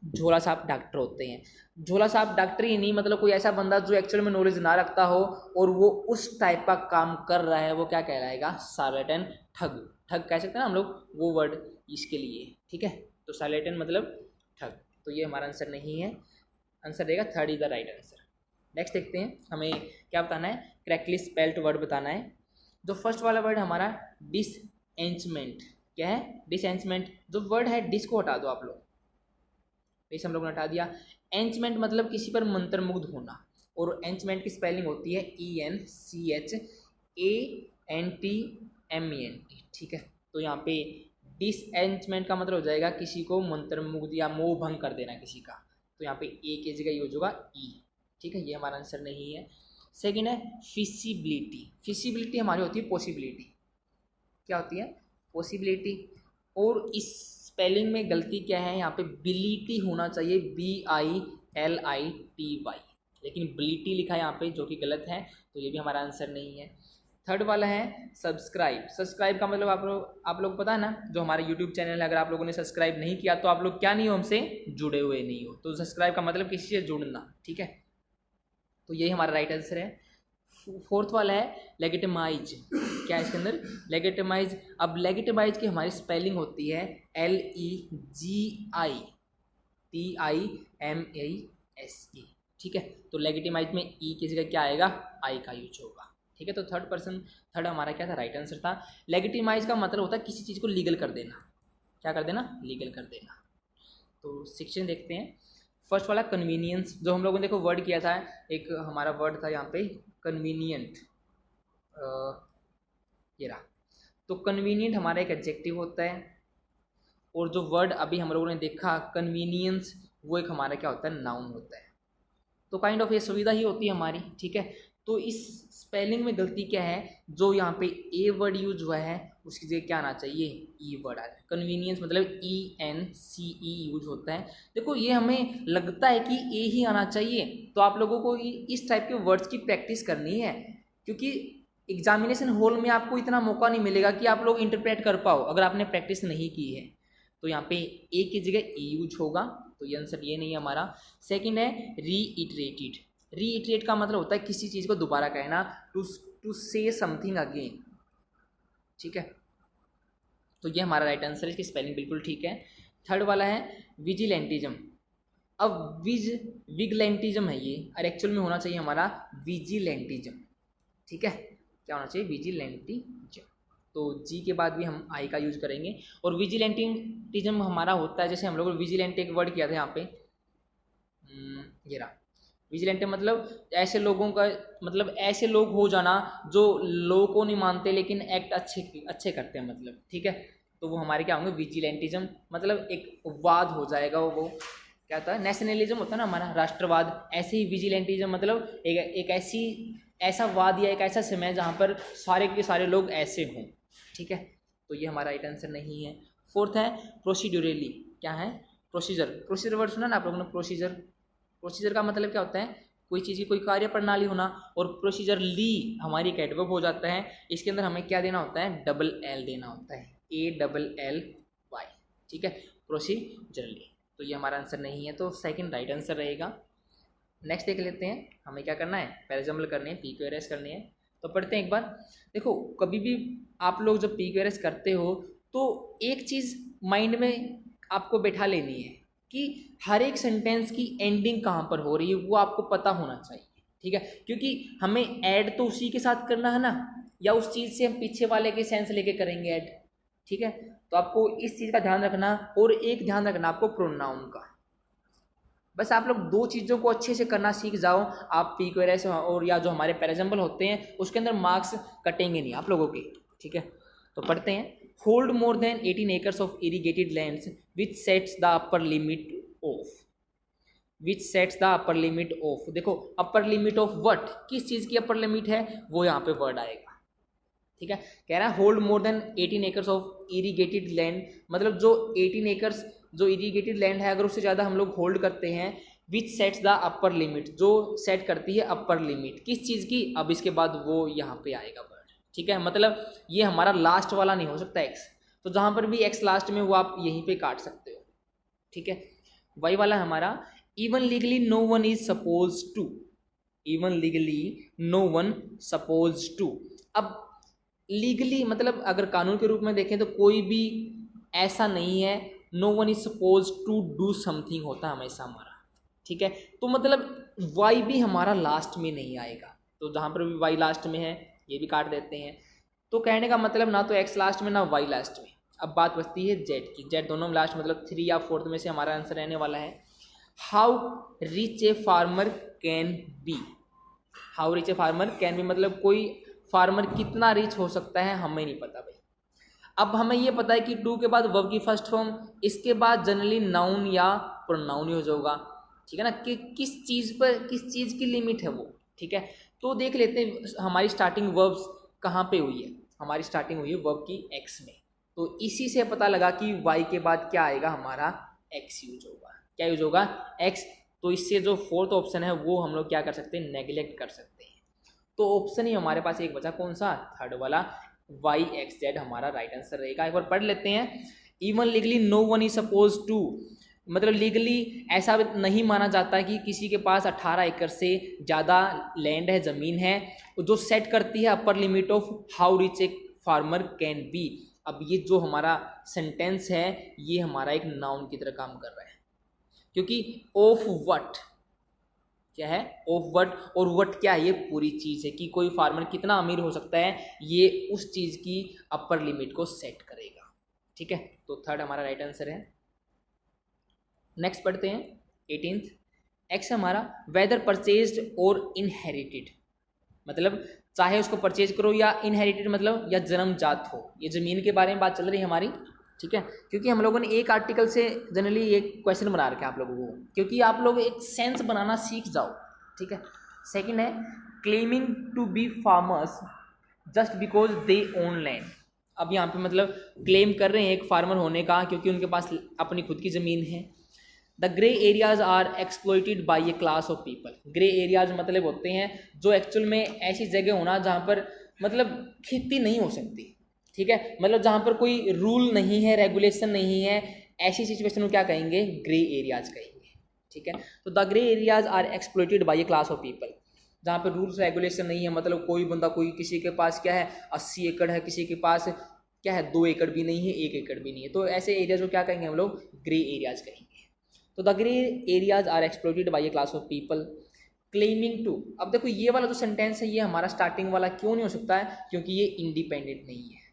झोला छाप डॉक्टर होते हैं। झोला छाप डॉक्टर ही नहीं, मतलब कोई ऐसा बंदा जो एक्चुअल में नॉलेज ना रखता हो और वो उस टाइप का काम कर रहा है, वो क्या कहलाएगा, सार्लेटन। ठग, ठग कह सकते हैं ना हम लोग, वो वर्ड इसके लिए। ठीक है, तो सार्लेटन मतलब ठग। तो ये हमारा आंसर नहीं है, आंसर रहेगा third is the right answer. Next देखते हैं, हमें क्या बताना है, करेक्टली स्पेल्ड वर्ड बताना है। जो फर्स्ट वाला वर्ड हमारा डिसएंचमेंट। क्या है, डिसएंचमेंट। जो वर्ड है डिस को हटा दो आप लोग, डिस हम लोग ने हटा दिया। एंचमेंट मतलब किसी पर मंत्रमुग्ध होना, और एंचमेंट की स्पेलिंग होती है ENCHANTMENT। ठीक है, तो यहाँ पे डिसएंचमेंट का मतलब हो जाएगा किसी को मंत्रमुग्ध या मोह भंग कर देना किसी का, तो यहाँ पे ए की जगह यूज होगा ई। ठीक है, ये हमारा आंसर नहीं है। सेकंड है फिजिबिलिटी। फिजिबिलिटी हमारी होती है पॉसिबिलिटी। क्या होती है, पॉसिबिलिटी। और इस स्पेलिंग में गलती क्या है, यहाँ पे बिलिटी होना चाहिए, BILITY, लेकिन बिलिटी लिखा है यहाँ पे, जो कि गलत है, तो ये भी हमारा आंसर नहीं है। थर्ड वाला है सब्सक्राइब। सब्सक्राइब का मतलब आप लोग पता है ना, जो हमारे यूट्यूब चैनल है, अगर आप लोगों ने सब्सक्राइब नहीं किया तो आप लोग क्या नहीं हो, हमसे जुड़े हुए नहीं हो। तो सब्सक्राइब का मतलब किसी से जुड़ना। ठीक है, तो यही हमारा राइट आंसर है। फोर्थ वाला है लेगिटिमाइज। क्या है इसके अंदर? लेगिटिमाइज। अब लेगिटिमाइज की हमारी स्पेलिंग होती है LEGITIMAISE। ठीक है, तो लेगिटिमाइज में ई की जगह क्या आएगा? आई का यूज होगा। ठीक है, तो थर्ड हमारा क्या था? राइट आंसर था। लेगिटिमाइज का मतलब होता है किसी चीज़ को लीगल कर देना। क्या कर देना? लीगल कर देना। तो सेक्शन देखते हैं। फर्स्ट वाला कन्वीनियंस, जो हम लोगों ने देखो वर्ड किया था, एक हमारा वर्ड था यहाँ पे कन्वीनियंट, ये रहा। तो कन्वीनियंट हमारा एक एडजेक्टिव होता है, और जो वर्ड अभी हम लोगों ने देखा कन्वीनियंस, वो एक हमारा क्या होता है? नाउन होता है। तो काइंड ऑफ ये सुविधा ही होती है हमारी। ठीक है, तो इस स्पेलिंग में गलती क्या है? जो यहाँ पे ए वर्ड यूज हुआ है उसकी जगह क्या आना चाहिए? ई वर्ड आ जाए। कन्वीनियंस मतलब ENCE यूज होता है। देखो ये हमें लगता है कि ए ही आना चाहिए, तो आप लोगों को इस टाइप के वर्ड्स की प्रैक्टिस करनी है, क्योंकि एग्जामिनेशन हॉल में आपको इतना मौका नहीं मिलेगा कि आप लोग इंटरप्रेट कर पाओ अगर आपने प्रैक्टिस नहीं की है। तो यहाँ पे ए की जगह ई यूज होगा, तो ये आंसर ये नहीं है हमारा। सेकंड है रीइटरेटेड। रीइटरेट का मतलब होता है किसी चीज़ को दोबारा कहना, टू से समथिंग अगेन। ठीक है, तो ये हमारा राइट आंसर है, इसकी स्पेलिंग बिल्कुल ठीक है। थर्ड वाला है विजिलेंटिज्म। अब विगलेंटिज्म है ये, और एक्चुअल में होना चाहिए हमारा विजिलेंटिज्म। ठीक है, क्या होना चाहिए? विजिलेंटिज्म। तो जी के बाद भी हम आई का यूज करेंगे। और विजिलेंटिज्म हमारा होता है, जैसे हम लोग विजिलेंट एक वर्ड किया था यहाँ पे, ये रहा। विजिलेंट मतलब ऐसे लोगों का, मतलब ऐसे लोग हो जाना जो लॉ को नहीं मानते लेकिन एक्ट अच्छे करते हैं, मतलब। ठीक है, तो वो हमारे क्या होंगे? विजिलेंटिज्म। मतलब एक वाद हो जाएगा, वो क्या होता है? नेशनलिज्म होता है ना हमारा, राष्ट्रवाद। ऐसे ही विजिलेंटिज्म मतलब एक ऐसा वाद या एक ऐसा समय जहाँ पर सारे के सारे लोग ऐसे हों। ठीक है, तो ये हमारा राइट आंसर नहीं है। फोर्थ है प्रोसीड्यूरली। क्या है? प्रोसीजर वर्ड सुना ना आप लोगों ने? प्रोसीजर का मतलब क्या होता है? कोई चीज़ की कोई कार्य प्रणाली होना। और प्रोसीजरली हमारी एक एडवर्ब हो जाता है। इसके अंदर हमें क्या देना होता है? डबल एल देना होता है, ALLY। ठीक है, प्रोसीजरली। तो ये हमारा आंसर नहीं है, तो सेकंड राइट आंसर रहेगा। नेक्स्ट देख लेते हैं, हमें क्या करना है? पैराजम्बल करने हैं, PQRS करने हैं। तो पढ़ते हैं एक बार। देखो कभी भी आप लोग जब PQRS करते हो तो एक चीज़ माइंड में आपको बैठा लेनी है कि हर एक सेंटेंस की एंडिंग कहाँ पर हो रही है, वो आपको पता होना चाहिए। ठीक है, क्योंकि हमें ऐड तो उसी के साथ करना है ना, या उस चीज़ से हम पीछे वाले के सेंस लेके करेंगे ऐड। ठीक है, तो आपको इस चीज़ का ध्यान रखना। और एक ध्यान रखना आपको प्रोनाउन का। बस आप लोग दो चीज़ों को अच्छे से करना सीख जाओ, आप PQRS और या जो हमारे पैराजम्बल होते हैं उसके अंदर मार्क्स कटेंगे नहीं आप लोगों के। ठीक है, तो पढ़ते हैं। Hold more than 18 acres of irrigated lands which sets the upper limit of. देखो अपर लिमिट ऑफ व्हाट? किस चीज़ की अपर लिमिट है, वो यहाँ पे वर्ड आएगा। ठीक है, कह रहा है hold more than 18 acres of irrigated land, मतलब जो 18 acres जो इरीगेटेड लैंड है, अगर उससे ज़्यादा हम लोग होल्ड करते हैं। Which sets the upper limit, जो सेट करती है अपर लिमिट किस चीज़ की? अब इसके बाद वो यहाँ पे आएगा वर्ड। ठीक है, मतलब ये हमारा लास्ट वाला नहीं हो सकता एक्स, तो जहाँ पर भी एक्स लास्ट में वो आप यहीं पे काट सकते हो। ठीक है, वही वाला हमारा even legally no one is suppose to. Even legally no one suppose to. अब लीगली मतलब अगर कानून के रूप में देखें तो कोई भी ऐसा नहीं है, no one is suppose to do something होता है हमेशा हमारा। ठीक है, तो मतलब वाई भी हमारा लास्ट में नहीं आएगा, तो जहाँ पर भी वाई लास्ट में है ये भी काट देते हैं। तो कहने का मतलब ना तो एक्स लास्ट में ना वाई लास्ट में। अब बात बचती है जेड की। जेड दोनों में लास्ट, मतलब 3 या 4 में से हमारा आंसर रहने वाला है। How rich a farmer can be. How rich a farmer can be मतलब कोई फार्मर कितना रिच हो सकता है, हमें नहीं पता भाई। अब हमें ये पता है कि टू के बाद वर्ब की फर्स्ट फॉर्म, इसके बाद जनरली नाउन या प्रोनाउन यूज होगा। ठीक है ना, कि किस चीज़ पर किस चीज़ की लिमिट है वो। ठीक है, तो देख लेते हैं हमारी स्टार्टिंग वर्ब्स कहाँ पे हुई है। हमारी स्टार्टिंग हुई है वर्ब की एक्स में, तो इसी से पता लगा कि वाई के बाद क्या आएगा? हमारा एक्स यूज होगा। क्या यूज होगा? एक्स। तो इससे जो फोर्थ ऑप्शन है वो हम लोग क्या कर सकते हैं? नेग्लेक्ट कर सकते हैं। तो ऑप्शन ही हमारे पास एक बचा, कौन सा? थर्ड वाला, YXZ हमारा राइट आंसर रहेगा। एक बार पढ़ लेते हैं। Even legally no one is suppose to मतलब लीगली ऐसा नहीं माना जाता कि किसी के पास 18 एकड़ से ज़्यादा लैंड है, ज़मीन है, जो सेट करती है upper limit of how rich a farmer can be. अब ये जो हमारा सेंटेंस है ये हमारा एक नाउन की तरह काम कर रहा है, क्योंकि ऑफ व्हाट क्या है, ऑफ व्हाट, और व्हाट क्या है, ये पूरी चीज़ है कि कोई फार्मर कितना अमीर हो सकता है, ये उस चीज़ की अपर लिमिट को सेट करेगा। ठीक है, तो थर्ड हमारा राइट आंसर है। नेक्स्ट पढ़ते हैं 18th। एक्स हमारा वेदर परचेज्ड और इनहेरिटेड, मतलब चाहे उसको परचेज करो या इनहेरिटेड मतलब या जन्मजात हो, ये ज़मीन के बारे में बात चल रही है हमारी। ठीक है, क्योंकि हम लोगों ने एक आर्टिकल से जनरली एक क्वेश्चन बना रखा है आप लोगों को, क्योंकि आप लोग एक सेंस बनाना सीख जाओ। ठीक है, सेकंड है claiming to be farmers just because they own land. अब यहाँ पे मतलब क्लेम कर रहे हैं एक फार्मर होने का क्योंकि उनके पास अपनी खुद की ज़मीन है। The grey areas are exploited by a class of people. Grey areas मतलब होते हैं जो एक्चुअल में ऐसी जगह होना जहाँ पर मतलब खेती नहीं हो सकती। ठीक है, मतलब जहाँ पर कोई रूल नहीं है, रेगुलेशन नहीं है, ऐसी सिचुएशन को क्या कहेंगे, ग्रे एरियाज कहेंगे। ठीक है, तो the grey areas are exploited by a class of people, जहाँ पर रूल्स रेगुलेशन नहीं है, मतलब कोई बंदा कोई किसी के पास क्या है 80 एकड़ है, किसी के पास क्या है 2 एकड़ भी नहीं है, 1 एकड़ भी नहीं है, तो ऐसे एरियाज को क्या कहेंगे हम लोग, ग्रे एरियाज कहेंगे। तो the grey areas are exploited by a class of people claiming to. अब देखो ये वाला जो सेंटेंस है ये हमारा स्टार्टिंग वाला क्यों नहीं हो सकता है, क्योंकि ये इंडिपेंडेंट नहीं है।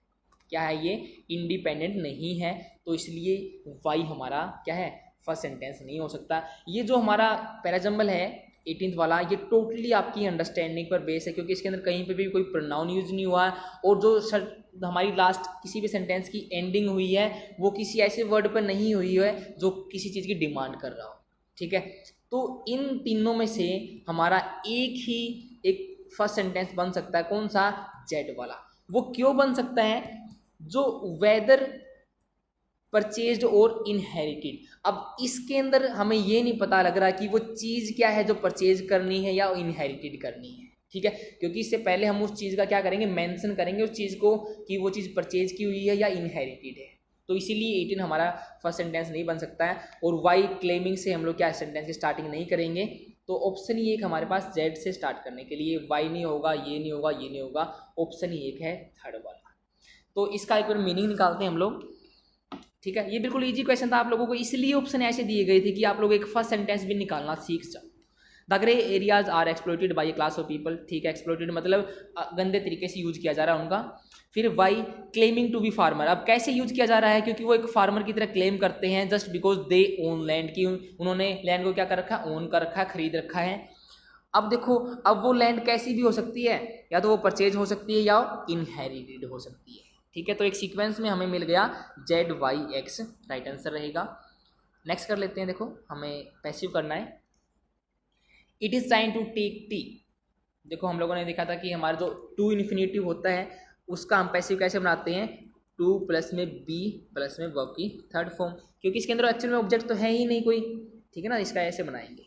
क्या है, ये इंडिपेंडेंट नहीं है, तो इसलिए वाई हमारा क्या है, फर्स्ट सेंटेंस नहीं हो सकता। ये जो हमारा पैराजम्बल है 18th वाला, ये टोटली आपकी अंडरस्टैंडिंग पर बेस है, क्योंकि इसके अंदर कहीं पे भी कोई प्रोनाउन यूज नहीं हुआ है, और जो हमारी लास्ट किसी भी सेंटेंस की एंडिंग हुई है वो किसी ऐसे वर्ड पर नहीं हुई है जो किसी चीज़ की डिमांड कर रहा हो। ठीक है, तो इन तीनों में से हमारा एक ही एक फर्स्ट सेंटेंस बन सकता है, कौन सा, जेड वाला। वो क्यों बन सकता है, जो वेदर परचेज्ड और इनहेरिटेड। अब इसके अंदर हमें ये नहीं पता लग रहा कि वो चीज़ क्या है जो परचेज करनी है या इनहेरिटेड करनी है। ठीक है, क्योंकि इससे पहले हम उस चीज़ का क्या करेंगे, मेंशन करेंगे उस चीज़ को कि वो चीज़ परचेज की हुई है या इनहेरिटेड है। तो इसीलिए 18 हमारा फर्स्ट सेंटेंस नहीं बन सकता है, और वाई क्लेमिंग से हम लोग क्या सेंटेंस की स्टार्टिंग नहीं करेंगे। तो ऑप्शन ही एक हमारे पास जेड से स्टार्ट करने के लिए, वाई नहीं होगा, ये नहीं होगा, ये नहीं होगा, ऑप्शन ही एक है थर्ड वाला। तो इसका एक बार मीनिंग निकालते हैं हम लोग। ठीक है, ये बिल्कुल इजी क्वेश्चन था आप लोगों को, इसलिए ऑप्शन ऐसे दिए गए थे कि आप लोग एक फर्स्ट सेंटेंस भी निकालना सीख जाओ। The grey areas are exploited by a class of people. ठीक है, एक्सप्लॉइटेड मतलब गंदे तरीके से यूज किया जा रहा है उनका। फिर why claiming to be farmer. अब कैसे यूज किया जा रहा है, क्योंकि वो एक फार्मर की तरह क्लेम करते हैं just because they own land, की उन्होंने लैंड को क्या कर रखा है, ओन कर रखा है, खरीद रखा है। अब देखो, अब वो लैंड कैसी भी हो सकती है, या तो वो परचेज हो सकती है या इनहेरिटेड हो सकती है। ठीक है, तो एक सीक्वेंस में हमें मिल गया Z Y X, right answer रहेगा। नेक्स्ट कर लेते हैं, देखो हमें पैसिव करना है। It is time to take tea. देखो हम लोगों ने देखा था कि हमारा जो टू इन्फिनेटिव होता है उसका हम पैसिव कैसे बनाते हैं, टू प्लस में बी प्लस में वर्ब की थर्ड फॉर्म, क्योंकि इसके अंदर एक्चुअल में ऑब्जेक्ट तो है ही नहीं कोई। ठीक है ना, इसका ऐसे बनाएंगे।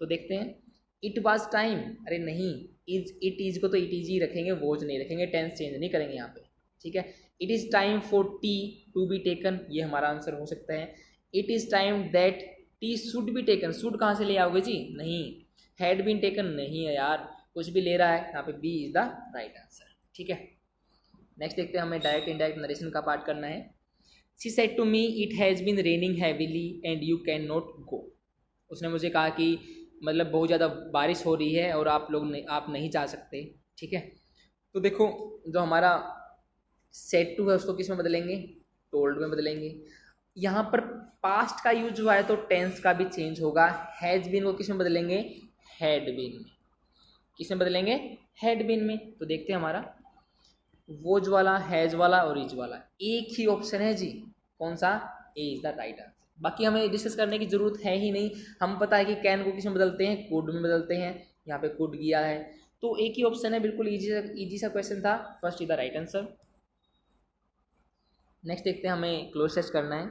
तो देखते हैं, इट वाज टाइम, अरे नहीं, इट इज को तो इट इज ही रखेंगे, वॉज नहीं रखेंगे, टेंस चेंज नहीं करेंगे यहाँ पे। ठीक है, it is time for tea to be taken, ये हमारा आंसर हो सकता है। It is time that tea should be taken, should कहाँ से ले आओगे जी, नहीं। हैड बीन टेकन नहीं है यार, कुछ भी ले रहा है यहाँ पे, B is the right answer. ठीक है, नेक्स्ट देखते हैं, हमें डायरेक्ट इनडायरेक्ट नरेशन का पार्ट करना है। She said to me it has been raining heavily and you can not go. उसने मुझे कहा कि मतलब बहुत ज़्यादा बारिश हो रही है और आप नहीं जा सकते। ठीक है, तो देखो जो हमारा सेड टू है उसको किस में बदलेंगे, टोल्ड में बदलेंगे। यहाँ पर पास्ट का यूज हुआ है तो टेंस का भी चेंज होगा। हैज बीन को किस में बदलेंगे, हैड बीन में। किस में बदलेंगे, हैड बीन में। तो देखते हैं हमारा वोज वाला, हैज वाला और इज वाला, एक ही ऑप्शन है जी, कौन सा, ए इज द राइट आंसर। बाकी हमें डिस्कस करने की जरूरत है ही नहीं, हम पता है कि कैन को किस में बदलते हैं, कुड में बदलते हैं, यहाँ पे कुड गया है, तो एक ही ऑप्शन है, बिल्कुल इजी सा क्वेश्चन था, first is the right answer. Next देखते हैं, हमें क्लोज टेस्ट करना है,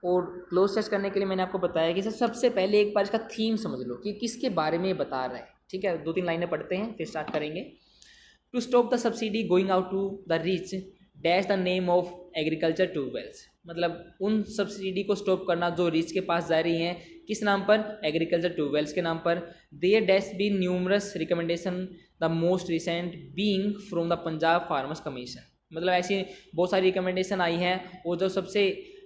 और क्लोज टेस्ट करने के लिए मैंने आपको बताया कि सबसे पहले एक बार इसका थीम समझ लो कि किसके बारे में बता रहा है। ठीक है, 2-3 लाइनें पढ़ते हैं फिर स्टार्ट करेंगे। To stop the subsidy going out to the rich dash the name of agriculture tubewells, मतलब उन सब्सिडी को स्टॉप करना जो रिच के पास जा रही हैं, किस नाम पर, एग्रीकल्चर ट्यूबवेल्स के नाम पर। There dash be numerous recommendation the most recent being from the Punjab farmers commission, मतलब ऐसी बहुत सारी रिकमेंडेशन आई हैं और जो सबसे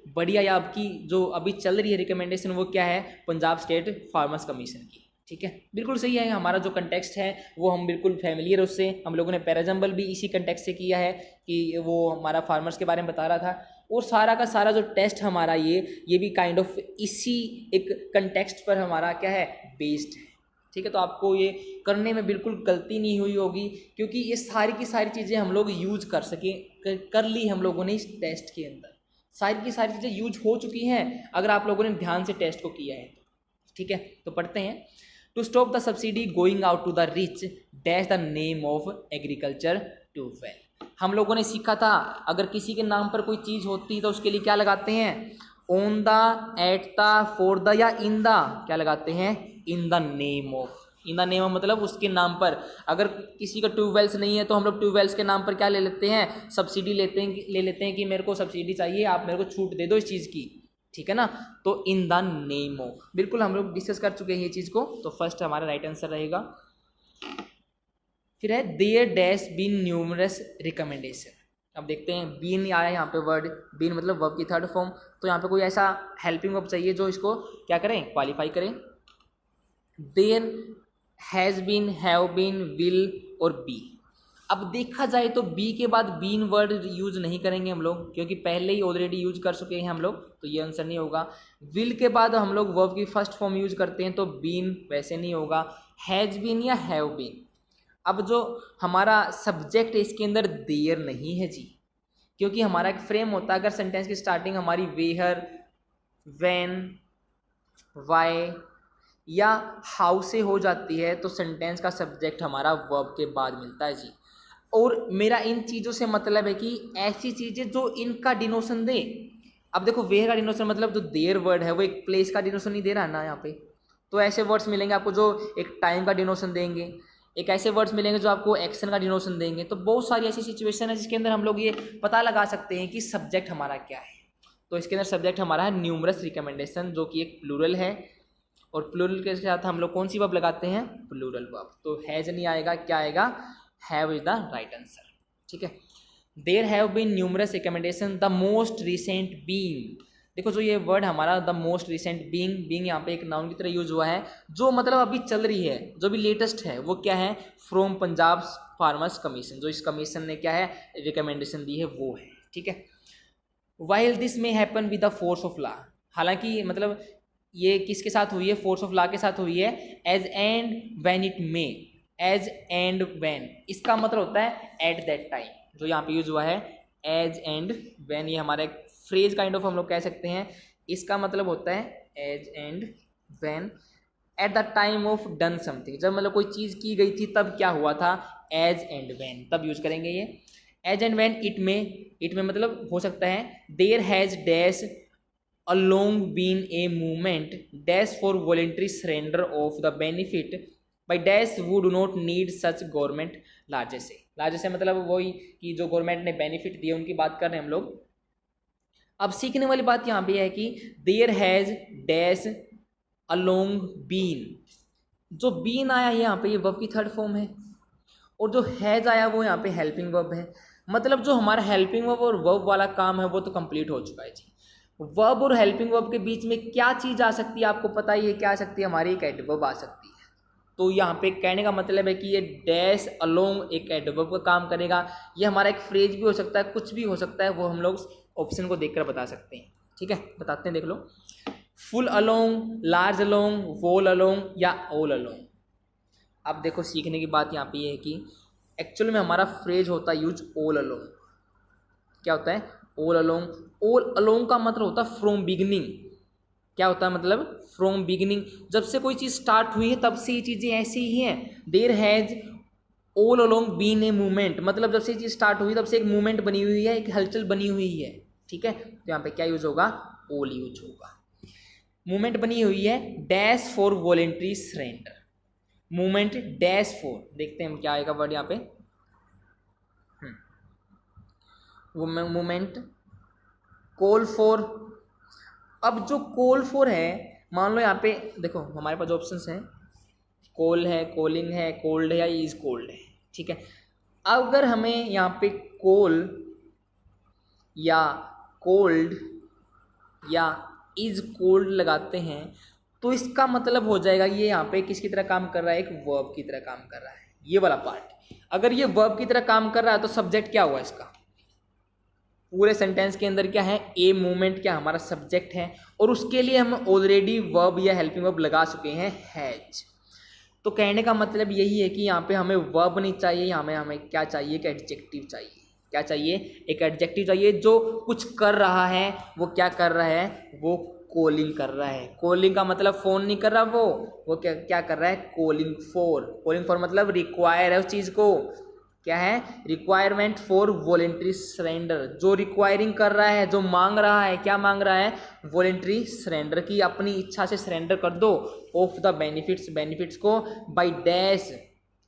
बढ़िया या आपकी जो अभी चल रही है रिकमेंडेशन वो क्या है, पंजाब स्टेट फार्मर्स कमीशन की। ठीक है, बिल्कुल सही है, हमारा जो कंटेक्स्ट है वो हम बिल्कुल फैमिलियर उससे, हम लोगों ने पैराजम्बल भी इसी कंटेक्स्ट से किया है कि वो हमारा फार्मर्स के बारे में बता रहा था, और सारा का सारा जो टेस्ट हमारा ये भी काइंड ऑफ इसी एक कंटेक्स्ट पर हमारा क्या है, बेस्ड है। ठीक है, तो आपको ये करने में बिल्कुल गलती नहीं हुई होगी, क्योंकि ये सारी की सारी चीज़ें हम लोग यूज कर सके, कर ली हम लोगों ने इस टेस्ट के अंदर, सारी की सारी चीज़ें यूज हो चुकी हैं अगर आप लोगों ने ध्यान से टेस्ट को किया है तो। ठीक है, तो पढ़ते हैं। To stop the subsidy going out to the rich dash the name of agriculture tubewell. हम लोगों ने सीखा था अगर किसी के नाम पर कोई चीज़ होती तो उसके लिए क्या लगाते हैं, on the, at the, for the या इन द, क्या लगाते हैं, in the name of. In the name of मतलब उसके नाम पर। अगर किसी का ट्यूबवेल्स नहीं है तो हम लोग ट्यूबवेल्स के नाम पर क्या ले लेते हैं, सब्सिडी ले लेते हैं कि मेरे को सब्सिडी चाहिए, आप मेरे को छूट दे दो इस चीज़ की। ठीक है ना, तो इन द नेम ऑफ, बिल्कुल हम लोग डिस्कस कर चुके हैं ये चीज़ को, तो फर्स्ट हमारा राइट आंसर रहेगा। फिर है there dash been numerous recommendation. अब देखते हैं, बीन आया यहाँ पे वर्ड, बीन मतलब वर्ब की थर्ड फॉर्म, तो यहाँ पे कोई ऐसा हेल्पिंग वर्ब चाहिए जो इसको क्या करें, क्वालिफाई करें। There has been, have been, will और बी। अब देखा जाए तो बी के बाद बीन वर्ड यूज नहीं करेंगे हम लोग, क्योंकि पहले ही ऑलरेडी यूज कर चुके हैं हम लोग, तो ये आंसर नहीं होगा। विल के बाद हम लोग वर्ब की फर्स्ट फॉर्म यूज करते हैं तो बीन वैसे नहीं होगा। हैज बीन या हैव बीन। अब जो हमारा सब्जेक्ट है इसके अंदर देयर नहीं है जी, क्योंकि हमारा एक फ्रेम होता है, अगर सेंटेंस की स्टार्टिंग हमारी वेयर, व्हेन, व्हाई या हाउ से हो जाती है तो सेंटेंस का सब्जेक्ट हमारा वर्ब के बाद मिलता है जी। और मेरा इन चीज़ों से मतलब है कि ऐसी चीज़ें जो इनका डिनोशन दे। अब देखो वेयर का डिनोशन मतलब जो देयर वर्ड है वो एक प्लेस का डिनोशन नहीं दे रहा है ना यहाँ पे, तो ऐसे वर्ड्स मिलेंगे आपको जो एक टाइम का डिनोशन देंगे, एक ऐसे वर्ड्स मिलेंगे जो आपको एक्शन का डिनोशन देंगे। तो बहुत सारी ऐसी सिचुएशन है जिसके अंदर हम लोग ये पता लगा सकते हैं कि सब्जेक्ट हमारा क्या है। तो इसके अंदर सब्जेक्ट हमारा है न्यूमरस रिकमेंडेशन, जो कि एक प्लूरल है, और प्लूरल के साथ हम लोग कौन सी वर्ब लगाते हैं, प्लूरल वर्ब। तो हैज नहीं आएगा, क्या आएगा, have is the right answer. ठीक है, there have been numerous recommendation the most recent being. देखो जो ये वर्ड हमारा द मोस्ट रिसेंट बीइंग यहाँ पे एक नाउन की तरह यूज हुआ है, जो मतलब अभी चल रही है, जो भी लेटेस्ट है वो क्या है, फ्रॉम पंजाब फार्मर्स कमीशन, जो इस कमीशन ने क्या है रिकमेंडेशन दी है वो है। ठीक है, वाइल दिस में happen with the force of law, हालांकि मतलब ये किसके साथ हुई है, फोर्स ऑफ लॉ के साथ हुई है। As and when it may, as and when इसका मतलब होता है एट दैट टाइम, जो यहाँ पे यूज हुआ है एज एंड व्हेन, ये हमारा एक फ्रेज काइंड ऑफ हम लोग कह सकते हैं। इसका मतलब होता है as and when at the time of done something, जब मतलब कोई चीज़ की गई थी तब क्या हुआ था, एज एंड व्हेन, तब यूज करेंगे ये। एज एंड व्हेन इट में मतलब हो सकता है there has dash along been a movement dash for voluntary surrender of the benefit by dash who do not need such government largesse से, largesse से मतलब वही कि जो गवर्नमेंट ने बेनिफिट दिए उनकी बात कर रहे हैं हम लोग। अब सीखने वाली बात यहाँ पे है कि there has dash along been, जो बीन आया यहाँ पे ये वर्ब की थर्ड फॉर्म है, और जो हैज आया वो यहाँ पे हेल्पिंग वर्ब है। मतलब जो हमारा हेल्पिंग वर्ब और वर्ब वाला काम है वो तो कंप्लीट हो चुका है जी। वर्ब और हेल्पिंग वर्ब के बीच में क्या चीज़ आ सकती है, आपको पता ही है क्या आ सकती है, हमारी एक एडवर्ब आ सकती है। तो यहाँ पे कहने का मतलब है कि ये डैश अलोंग एक एडवर्ब का काम करेगा। ये हमारा एक फ्रेज भी हो सकता है, कुछ भी हो सकता है, वो हम लोग ऑप्शन को देखकर बता सकते हैं। ठीक है, बताते हैं, देख लो। फुल अलोंग, लार्ज अलोंग, वोल अलोंग या ऑल अलोंग। अब देखो सीखने की बात यहाँ पे ये है कि एक्चुअल में हमारा फ्रेज होता है यूज ऑल अलोंग। क्या होता है, ऑल अलोंग। ऑल अलोंग का मतलब होता है फ्रॉम बिगिनिंग। क्या होता है मतलब, फ्रॉम बिगिनिंग, जब से कोई चीज़ स्टार्ट हुई है तब से ये चीज़ें ऐसी ही हैं। There has all along been a movement, मतलब जब से ये चीज़ स्टार्ट हुई तब से एक मूवमेंट बनी हुई है, एक हलचल बनी हुई है। ठीक है, तो यहाँ पे क्या यूज होगा, ऑल यूज होगा। मूवमेंट बनी हुई है dash for voluntary surrender, movement dash for, देखते हैं क्या आएगा वर्ड यहाँ पे। Movement call for. अब जो कॉल फॉर है, मान लो यहाँ पे देखो हमारे पास ऑप्शंस हैं, कॉल है, कॉलिंग है, कोल्ड है या इज कोल्ड है, ठीक है। अगर हमें यहाँ पे कॉल या कोल्ड या इज कोल्ड लगाते हैं तो इसका मतलब हो जाएगा ये यहाँ पे किसकी तरह काम कर रहा है, एक वर्ब की तरह काम कर रहा है, ये वाला पार्ट। अगर ये वर्ब की तरह काम कर रहा है तो सब्जेक्ट क्या हुआ इसका, पूरे सेंटेंस के अंदर क्या है, ए मूवमेंट क्या हमारा सब्जेक्ट है, और उसके लिए हम ऑलरेडी वर्ब या हेल्पिंग वर्ब लगा चुके हैं हैज। तो कहने का मतलब यही है कि यहाँ पे हमें वर्ब नहीं चाहिए, यहाँ में हमें क्या चाहिए, एक एडजेक्टिव चाहिए। क्या चाहिए, एक एडजेक्टिव चाहिए जो कुछ कर रहा है, वो क्या कर रहा है, वो कॉलिंग कर रहा है। कॉलिंग का मतलब फोन नहीं कर रहा, वो क्या क्या कर रहा है, कॉलिंग फॉर। कॉलिंग फॉर मतलब रिक्वायर है उस चीज़ को, क्या है, रिक्वायरमेंट फॉर वॉलेंट्री सरेंडर, जो रिक्वायरिंग कर रहा है, जो मांग रहा है, क्या मांग रहा है, वॉलेंट्री सरेंडर की, अपनी इच्छा से सरेंडर कर दो ऑफ द बेनिफिट्स, बेनिफिट्स को बाय डैश।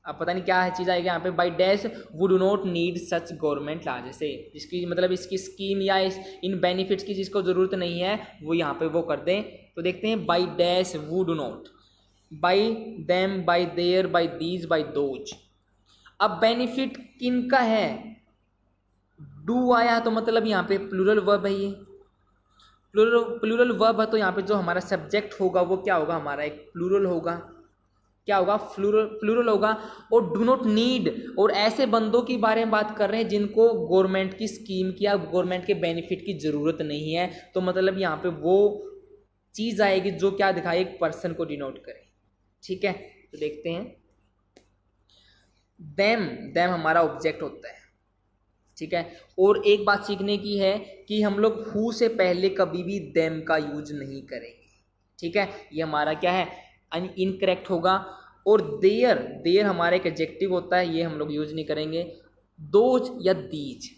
अब पता नहीं क्या है चीज़ आएगी यहाँ पे, bye dash would not need such government large से, इसकी मतलब इसकी स्कीम या इन बेनिफिट्स की जिसको ज़रूरत नहीं है वो यहाँ पे वो कर दें। तो देखते हैं, by dash would not, by them, by there, by these, by those. अब बेनिफिट किनका है, डू आया तो मतलब यहाँ पे प्लूरल वर्ब है, ये प्लूरल वर्ब है, तो यहाँ पे जो हमारा सब्जेक्ट होगा वो क्या होगा, हमारा एक प्लूरल होगा, क्या होगा, प्लूरल होगा। और डू नॉट नीड, और ऐसे बंदों के बारे में बात कर रहे हैं जिनको गवर्नमेंट की स्कीम की या गवर्नमेंट के बेनिफिट की ज़रूरत नहीं है, तो मतलब यहाँ पे वो चीज़ आएगी जो क्या दिखाए, एक पर्सन को डिनोट करे, ठीक है। तो देखते हैं, देम हमारा ऑब्जेक्ट होता है, ठीक है। और एक बात सीखने की है कि हम लोग हु से पहले कभी भी देम का यूज नहीं करेंगे, ठीक है, ये हमारा क्या है, इनकरेक्ट होगा। और देयर हमारा एक एडजेक्टिव होता है, ये हम लोग यूज नहीं करेंगे। दोज या दीज,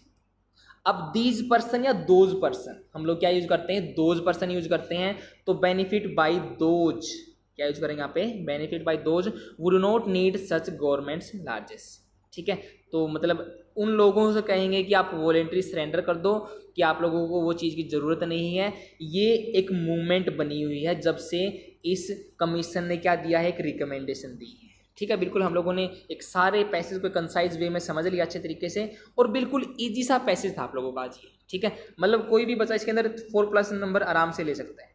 अब दीज पर्सन या दोज पर्सन हम लोग क्या यूज करते हैं, दोज पर्सन यूज करते हैं। तो बेनिफिट बाय दोज क्या यूज करेंगे यहाँ पे, benefit by those would not need such governments largesse, ठीक है। तो मतलब उन लोगों से कहेंगे कि आप वॉलेंट्री सरेंडर कर दो, कि आप लोगों को वो चीज़ की ज़रूरत नहीं है। ये एक मूवमेंट बनी हुई है जब से इस कमीशन ने क्या दिया है, एक रिकमेंडेशन दी है, ठीक है। बिल्कुल हम लोगों ने एक सारे पैसेज को कंसाइज वे में समझ लिया अच्छे तरीके से, और बिल्कुल ईजी सा पैसेज था आप लोगों का आज ये, ठीक है। मतलब कोई भी बच्चा इसके अंदर 4+ नंबर आराम से ले सकता है,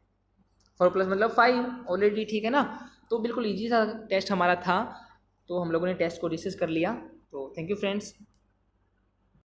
4+ मतलब 5 ऑलरेडी, ठीक है ना। तो बिल्कुल ईजी सा टेस्ट हमारा था, तो हम लोगों ने टेस्ट को डिस्कस कर लिया। तो थैंक यू फ्रेंड्स।